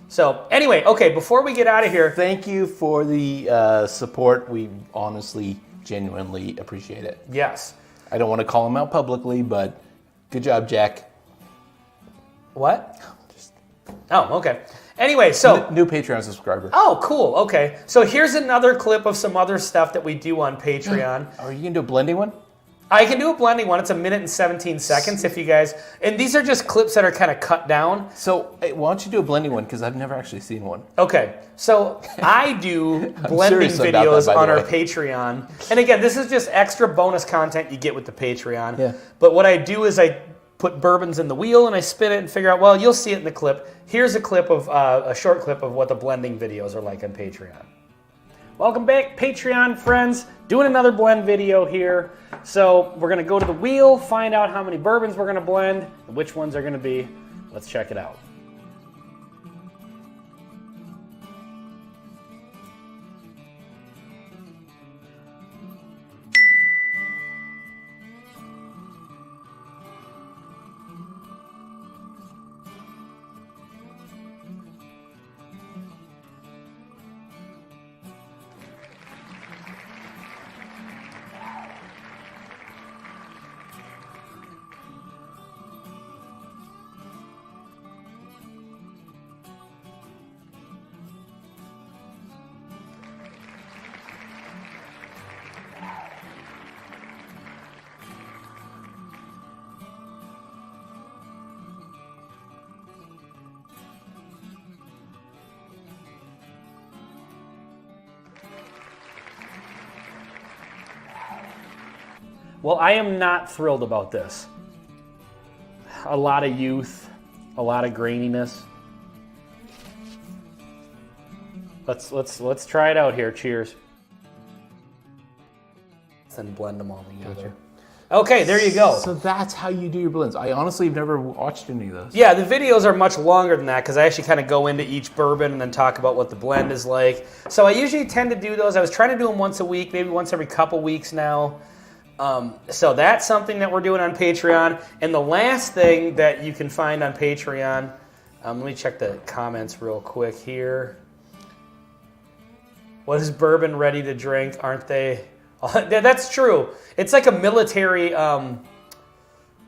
So anyway, okay, before we get out of here. Thank you for the support. We honestly, genuinely appreciate it. Yes. I don't want to call him out publicly, but good job, Jack. What? Oh, okay. Anyway, so... New Patreon subscriber. Oh, cool. Okay. So here's another clip of some other stuff that we do on Patreon. Are you going to do a blending one? I can do a blending one. It's 1 minute and 17 seconds if you guys... And these are just clips that are kind of cut down. So why don't you do a blending one? Because I've never actually seen one. Okay. So I do blending videos on our Patreon. And again, this is just extra bonus content you get with the Patreon. Yeah. But what I do is I put bourbons in the wheel and I spin it and figure out, well, you'll see it in the clip. Here's a clip of a short clip of what the blending videos are like on Patreon. Welcome back, Patreon friends. Doing another blend video here. So we're gonna go to the wheel, find out how many bourbons we're gonna blend, and which ones are gonna be. Let's check it out. Well, I am not thrilled about this. A lot of youth, a lot of graininess. Let's try it out here. Cheers. And blend them all together. Okay, there you go. So that's how you do your blends. I honestly have never watched any of those. Yeah, the videos are much longer than that because I actually kind of go into each bourbon and then talk about what the blend is like. So I usually tend to do those. I was trying to do them once a week, maybe once every couple weeks now. So that's something that we're doing on Patreon. And the last thing that you can find on Patreon, let me check the comments real quick here. What is bourbon ready to drink? Aren't they? That's true. It's like a military veteran.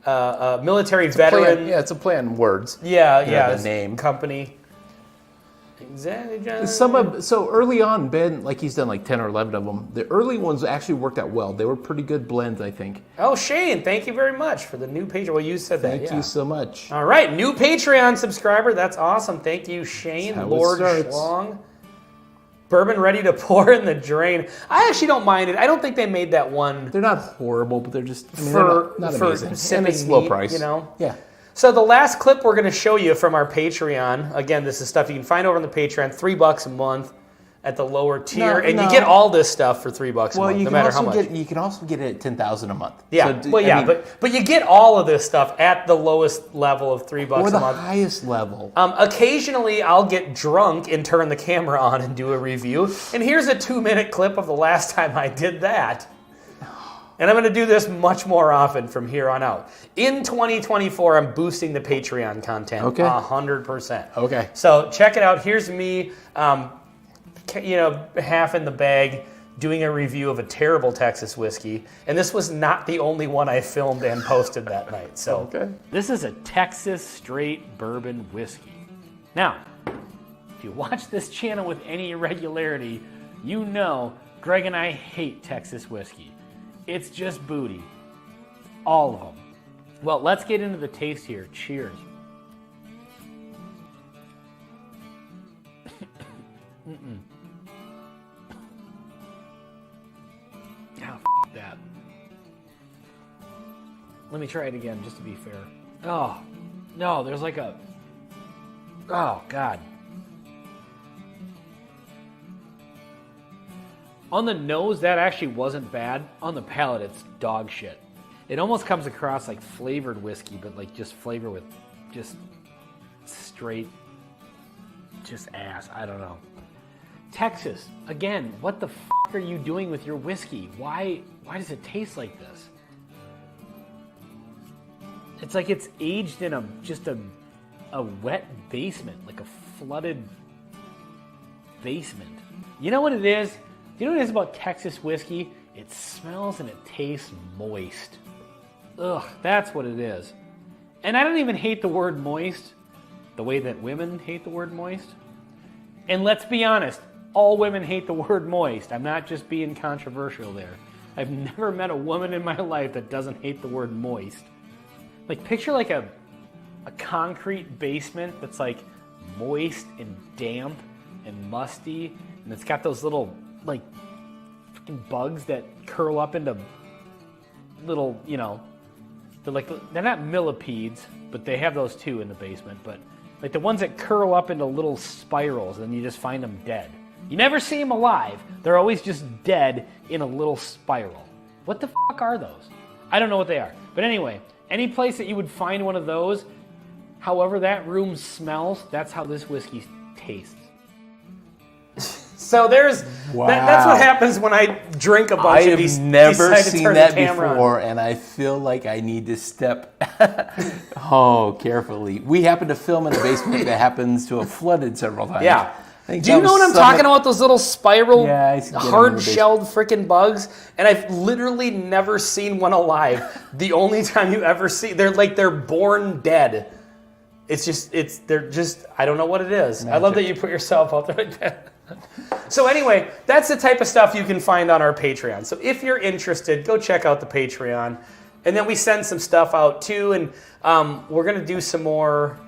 Yeah, it's a play on words. Yeah. The name. Company. Exactly. So early on, Ben, like he's done like 10 or 11 of them. The early ones actually worked out well. They were pretty good blends, I think. Oh, Shane, thank you very much for the new Patreon. Well, you said that. Thank you so much. All right, new Patreon subscriber. That's awesome. Thank you, Shane. Lord Schlong. Bourbon ready to pour in the drain. I actually don't mind it. I don't think they made that one. They're not horrible, but they're just for amazing. Sipping and it's low neat, price. You know. Yeah. So the last clip we're going to show you from our Patreon. Again, this is stuff you can find over on the Patreon. $3 a month. at the lower tier, No, and no. you get all this stuff for $3 a month, no matter how much. You can also get it at 10,000 a month. Yeah, So, but you get all of this stuff at the lowest level of $3 or a the month. highest level. Occasionally, I'll get drunk and turn the camera on and do a review. And here's a 2-minute clip of the last time I did that. And I'm going to do this much more often from here on out. In 2024, I'm boosting the Patreon content 100%. Okay. So check it out. Here's me, half in the bag, doing a review of a terrible Texas whiskey. And this was not the only one I filmed and posted that night. So This is a Texas straight bourbon whiskey. Now, if you watch this channel with any regularity, you know Greg and I hate Texas whiskey. It's just booty. All of them. Well, let's get into the taste here. Cheers. That. Let me try it again just to be fair. Oh, no, there's like a... Oh, God. On the nose, that actually wasn't bad. On the palate, it's dog shit. It almost comes across like flavored whiskey, but like just flavor with just straight, just ass. I don't know. Texas, again, what the fuck are you doing with your whiskey? Why does it taste like this? It's like it's aged in a wet basement, like a flooded basement. You know what it is? You know what it is about Texas whiskey? It smells and it tastes moist. Ugh, that's what it is. And I don't even hate the word moist the way that women hate the word moist. And let's be honest, all women hate the word moist. I'm not just being controversial there. I've never met a woman in my life that doesn't hate the word moist. Like, picture like a concrete basement that's like moist and damp and musty, and it's got those little like fucking bugs that curl up into little, they're not millipedes, but they have those too in the basement, but like the ones that curl up into little spirals and you just find them dead. You never see them alive. They're always just dead in a little spiral. What the fuck are those? I don't know what they are. But anyway, any place that you would find one of those, however that room smells, that's how this whiskey tastes. So there's Wow. that's what happens when I drink a bunch I of these. have never decide to seen turn that the camera before, on. and I feel like I need to step carefully. We happen to film in a basement that happens to have flooded several times. Yeah. I think Do you that know was what I'm some- talking about? Those little spiral, Yeah, I used to get them in the hard-shelled freaking bugs, and I've literally never seen one alive. The only time you ever see, they're born dead. They're just, I don't know what it is. I love that you put yourself out there like that. So anyway, that's the type of stuff you can find on our Patreon. So if you're interested, go check out the Patreon. And then we send some stuff out too, and we're going to do some more.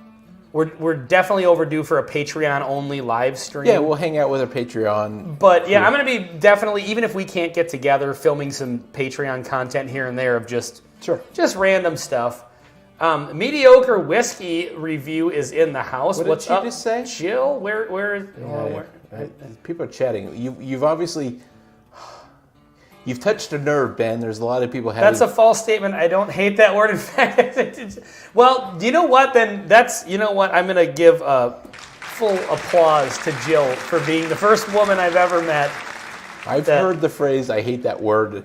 We're definitely overdue for a Patreon-only live stream. Yeah, we'll hang out with our Patreon. But yeah, I'm going to be definitely, even if we can't get together, filming some Patreon content here and there of just random stuff. Mediocre whiskey review is in the house. What What's did you up, just say? Jill? Where? People are chatting. You've obviously you've touched a nerve, Ben. There's a lot of people having. That's a false statement. I don't hate that word. In fact, well, you know what? Then I'm going to give full applause to Jill for being the first woman I've ever met. I've heard the phrase "I hate that word"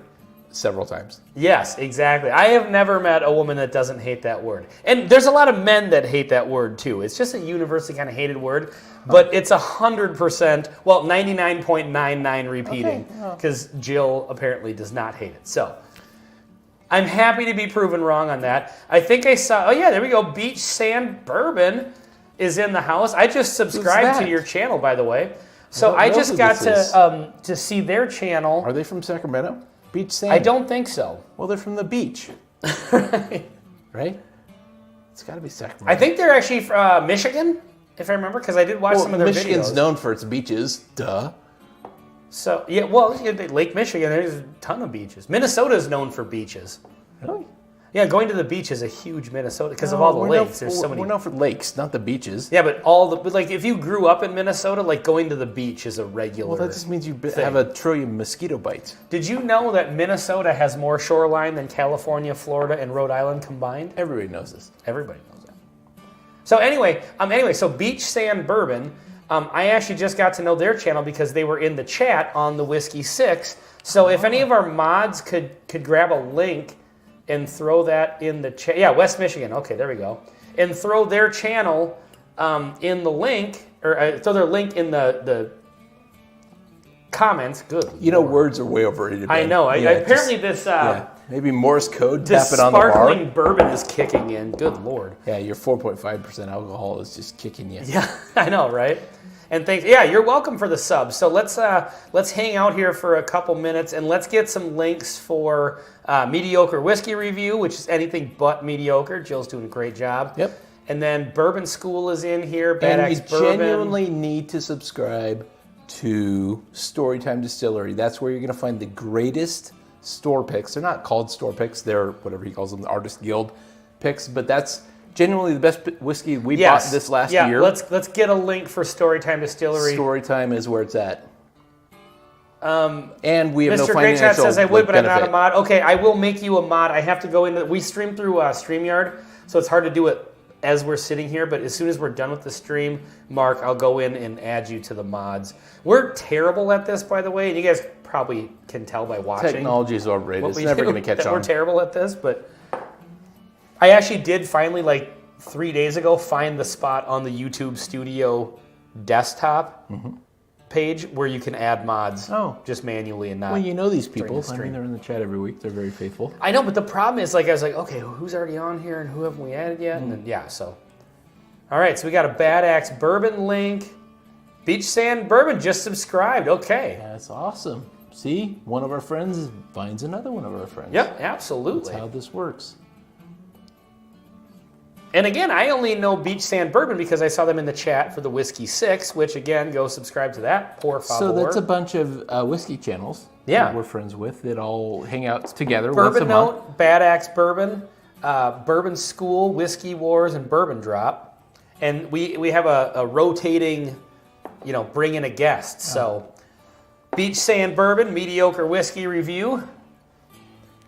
several times. Yes, exactly. I have never met a woman that doesn't hate that word. And there's a lot of men that hate that word too. It's just a universally kind of hated word, but it's 100%, well, 99.99 repeating, because Jill apparently does not hate it. So I'm happy to be proven wrong on that. I think I saw, there we go, Beach Sand Bourbon is in the house. I just subscribed to your channel, by the way. So I just got to see their channel. Are they from Sacramento? Beach Sand? I don't think so. Well, they're from the beach. Right? It's got to be Sacramento. I think they're actually from Michigan, if I remember, because I did watch some of their Michigan's videos. known for its beaches. Duh. So, Lake Michigan, there's a ton of beaches. Minnesota is known for beaches. Really? Yeah, going to the beach is a huge Minnesota because of all the lakes. There's so many. We're known for lakes, not the beaches. Yeah, but but if you grew up in Minnesota, like going to the beach is a regular. Well, that just means you have a trillion mosquito bites. Did you know that Minnesota has more shoreline than California, Florida, and Rhode Island combined? Everybody knows this. Everybody knows that. So anyway, so Beach Sand Bourbon, I actually just got to know their channel because they were in the chat on the Whiskey 6. So if any of our mods could grab a link and throw that in the chat. Yeah, West Michigan. Okay, there we go. And throw their channel in the link, or throw their link in the comments. Good. You know, words are way overrated. I know. Apparently this... maybe Morse code, this tap it on the bar. sparkling bourbon is kicking in. Good Lord. Yeah, your 4.5% alcohol is just kicking you. Yeah, I know, right? And thanks. Yeah, you're welcome for the sub. So let's hang out here for a couple minutes and let's get some links for Mediocre Whiskey Review, which is anything but mediocre. Jill's doing a great job. Yep. And then Bourbon School is in here. And you Badass Bourbon. genuinely need to subscribe to Storytime Distillery. That's where you're going to find the greatest store picks. They're not called store picks. They're whatever he calls them, the Artist Guild picks. But that's genuinely the best whiskey we bought this last year. Let's get a link for Storytime Distillery. Storytime is where it's at. And we have Mr. no financial Great Chat says I would, but benefit. I'm not a mod. Okay, I will make you a mod. I have to go into. We stream through StreamYard, so it's hard to do it as we're sitting here. But as soon as we're done with the stream, Mark, I'll go in and add you to the mods. We're terrible at this, by the way, and you guys probably can tell by watching. Technology is overrated. It's never going to catch on. We're terrible at this, but I actually did finally, like 3 days ago, find the spot on the YouTube Studio desktop page where you can add mods just manually and not. Well, you know these people. the I mean, they're in the chat every week. They're very faithful. I know, but the problem is, like, I was like, okay, who's already on here and who haven't we added yet? And then, so. All right, so we got a Bad Axe Bourbon link. Beach Sand Bourbon just subscribed. Okay. That's awesome. See, one of our friends finds another one of our friends. Yep, absolutely. That's how this works. And again, I only know Beach Sand Bourbon because I saw them in the chat for the Whiskey 6, which again, go subscribe to that. Por favor. So that's a bunch of whiskey channels that we're friends with that all hang out together once a Bourbon month. Note, Bad Axe Bourbon, Bourbon School, Whiskey Wars, and Bourbon Drop. And we have a rotating, bring in a guest. So Beach Sand Bourbon, Mediocre Whiskey Review.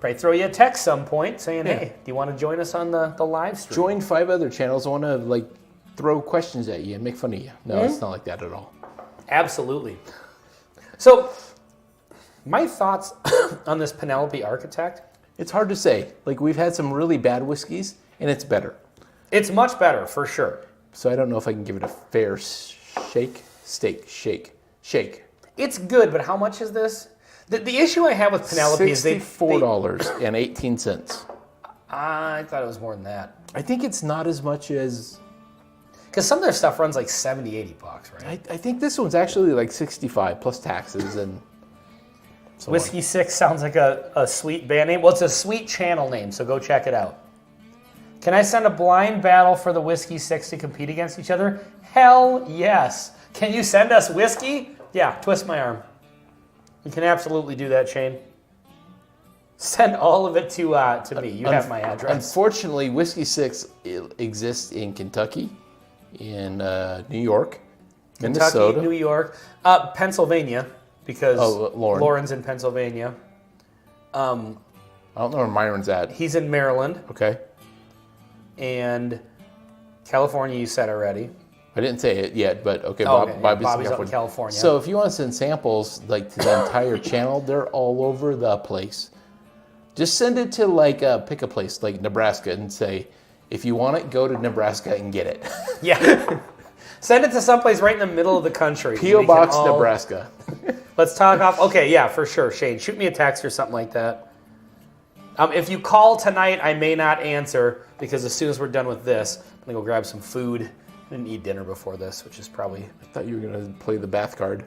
Probably throw you a text some point saying, hey, do you want to join us on the live stream? Join 5 other channels. I want to throw questions at you and make fun of you. No, it's not like that at all. Absolutely. So my thoughts on this Penelope Architect. It's hard to say. We've had some really bad whiskeys, and it's better. It's much better, for sure. So I don't know if I can give it a fair shake. It's good, but how much is this? The issue I have with Penelope is $64.18. I thought it was more than that. I think it's not as much as... Because some of their stuff runs like $70, $80, right? I think this one's actually like 65 plus taxes and so Whiskey 6 sounds like a sweet band name. Well, it's a sweet channel name, so go check it out. Can I send a blind battle for the Whiskey 6 to compete against each other? Hell yes. Can you send us whiskey? Yeah, twist my arm. You can absolutely do that, Shane. Send all of it to me. You have my address. Unfortunately, Whiskey 6 exists in Kentucky, in New York, Minnesota. Kentucky, New York, Pennsylvania, because Lauren's in Pennsylvania. I don't know where Myron's at. He's in Maryland. Okay. And California, you said already. I didn't say it yet, but okay, Bobby's up in California. So if you want to send samples to the entire channel, they're all over the place. Just send it to pick a place like Nebraska and say, if you want it, go to Nebraska and get it. Yeah. Send it to someplace right in the middle of the country. P.O. Box, Nebraska. Let's talk off. Okay, yeah, for sure. Shane, shoot me a text or something like that. If you call tonight, I may not answer because as soon as we're done with this, I'm going to go grab some food. I didn't eat dinner before this, which is probably... I thought you were going to play the bath card.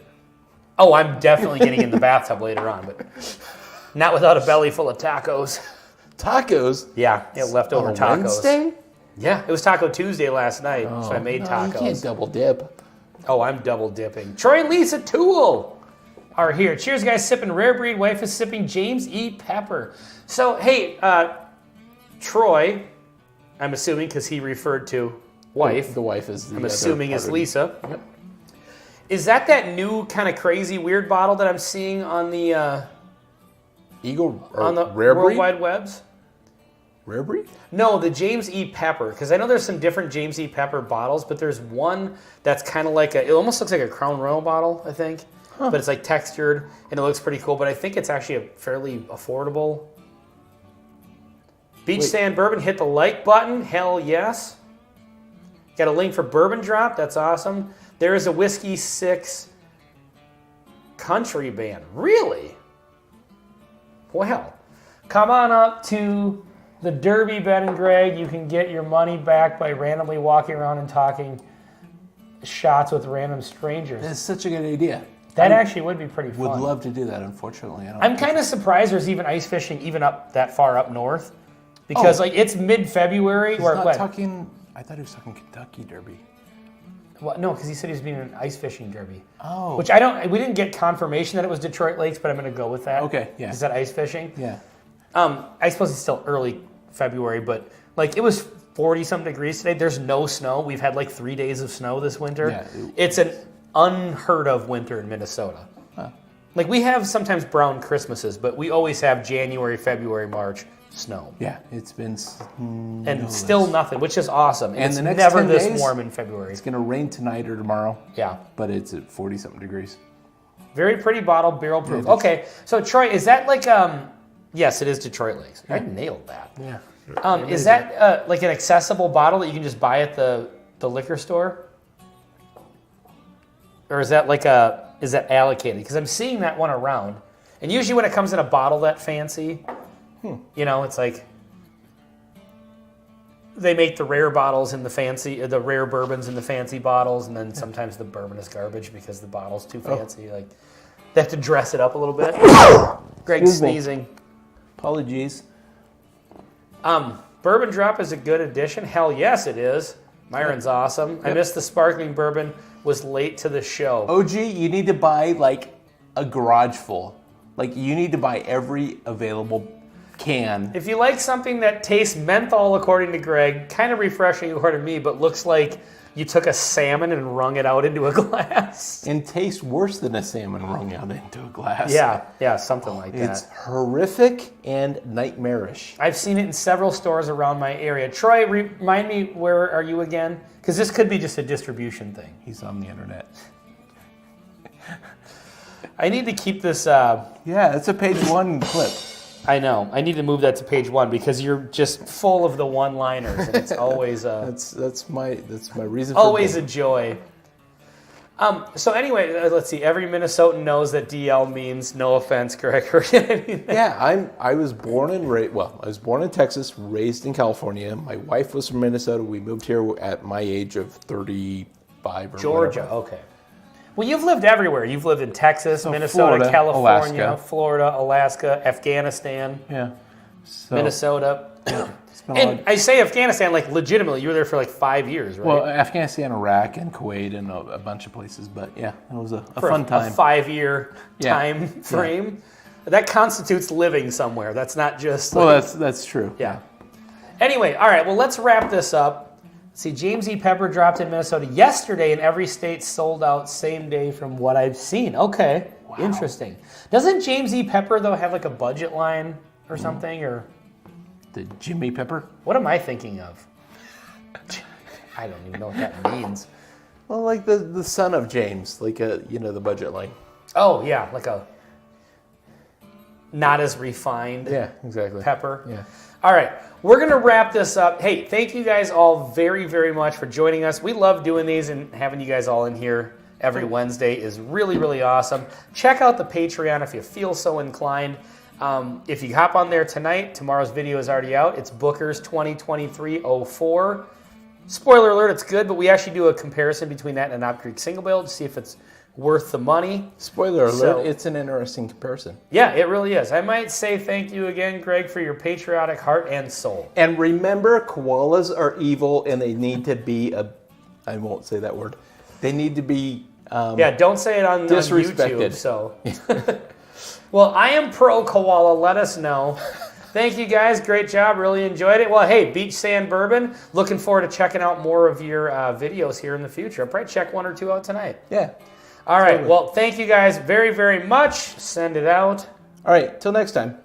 Oh, I'm definitely getting in the bathtub later on, but not without a belly full of tacos. Tacos? Yeah, leftover on tacos. Wednesday? Yeah, it was Taco Tuesday last night, so I made tacos. You can't double dip. Oh, I'm double dipping. Troy and Lisa Toole are here. Cheers, guys. Sipping Rare Breed. Wife is sipping James E. Pepper. So, hey, Troy, I'm assuming because he referred to wife. The wife is the I'm other assuming is part of it. Lisa. Yep. Is that new kind of crazy weird bottle that I'm seeing on the Eagle or on the Rare World Breed? Wide Webs? Rare Breed? No, the James E. Pepper, because I know there's some different James E. Pepper bottles, but there's one that's kind of like it almost looks like a Crown Royal bottle, I think, but it's like textured and it looks pretty cool. But I think it's actually a fairly affordable. Beach Sand Bourbon, hit the like button. Hell yes. Got a link for Bourbon Drop. That's awesome. There is a Whiskey 6 country band. Really? Well, come on up to the Derby, Ben and Greg. You can get your money back by randomly walking around and talking shots with random strangers. That's such a good idea. That actually would be pretty fun. Would love to do that. Unfortunately, I don't. I'm kind of surprised there's even ice fishing even up that far up north, because like it's mid-February. He's Where not what? talking. I thought he was talking Kentucky Derby. Well, no, because he said he was being an ice fishing derby. Oh. Which I don't. We didn't get confirmation that it was Detroit Lakes, but I'm going to go with that. Okay, yeah. Is that ice fishing? Yeah. I suppose it's still early February, but like it was 40-something degrees today. There's no snow. We've had like 3 days of snow this winter. Yeah. It's an unheard of winter in Minnesota. Huh. Like we have sometimes brown Christmases, but we always have January, February, March snow. Yeah, it's been And still nothing, which is awesome. And it's the next never 10 this days, warm in February. It's gonna rain tonight or tomorrow. Yeah. But it's at 40-something degrees. Very pretty bottle, barrel proof. Yeah, Okay, so Troy, is that like yes, it is Detroit Lakes. I nailed that. Yeah. Is that like an accessible bottle that you can just buy at the liquor store? Or is that like is that allocated? Because I'm seeing that one around. And usually when it comes in a bottle that fancy, you know, it's like they make the rare bottles in the rare bourbons in the fancy bottles, and then sometimes the bourbon is garbage because the bottle's too fancy. Like they have to dress it up a little bit. Greg's Excuse me. sneezing. Apologies. Bourbon Drop is a good addition. Hell yes, it is. Myron's awesome. I missed the sparkling bourbon. Was late to the show. OG, you need to buy like a garage full. Like you need to buy every available can. If you like something that tastes menthol, according to Greg, kind of refreshing according to me, but looks like you took a salmon and wrung it out into a glass. And tastes worse than a salmon wrung out into a glass. Yeah, something like that. It's horrific and nightmarish. I've seen it in several stores around my area. Troy, remind me, where are you again? Because this could be just a distribution thing. He's on the internet. I need to keep this. Yeah, it's a page 1 clip. I know. I need to move that to page 1 because you're just full of the one-liners, and it's always That's my reason. For always a being. joy. So anyway, let's see. Every Minnesotan knows that DL means no offense, Greg. Or anything. Yeah, I was born and raised. Well, I was born in Texas, raised in California. My wife was from Minnesota. We moved here at my age of 35 or Georgia. whatever. Okay. Well, you've lived everywhere. You've lived in Texas, Minnesota, Florida, California, Alaska. Florida, Alaska, Afghanistan, Yeah. So, Minnesota. it's been a And lot- I say Afghanistan like legitimately. You were there for like 5 years, right? Well, Afghanistan, Iraq, and Kuwait, and a bunch of places. But yeah, it was a for fun a time. 5-year Yeah. time frame. That constitutes living somewhere. That's not just. Well, like, that's true. yeah. Anyway, all right. Well, let's wrap this up. See, James E. Pepper dropped in Minnesota yesterday, and every state sold out same day from what I've seen. Okay, interesting. Doesn't James E. Pepper though have like a budget line or something, or The Jimmy Pepper. what am I thinking of? I don't even know what that means. Well, like the son of James, like the budget line. Oh yeah, like a not as refined. Yeah, exactly. Pepper. Yeah. All right, we're going to wrap this up. Hey, thank you guys all very, very much for joining us. We love doing these, and having you guys all in here every Wednesday is really, really awesome. Check out the Patreon if you feel so inclined. If you hop on there tonight, tomorrow's video is already out. It's Booker's 2023-04. Spoiler alert, it's good, but we actually do a comparison between that and an Knob Creek single barrel to see if it's worth the money. Spoiler alert, So- it's an interesting comparison. Yeah, it really is. I might say thank you again, Greg, for your patriotic heart and soul. And remember, koalas are evil, and they need to be I won't say that word. They need to be Yeah, don't say it on disrespected. YouTube. So, well, I am pro koala. Let us know. Thank you guys. Great job. Really enjoyed it. Well, hey, Beach Sand Bourbon. Looking forward to checking out more of your videos here in the future. I'll probably check 1 or 2 out tonight. Yeah. All right. Well, thank you guys very, very much. Send it out. All right. Till next time.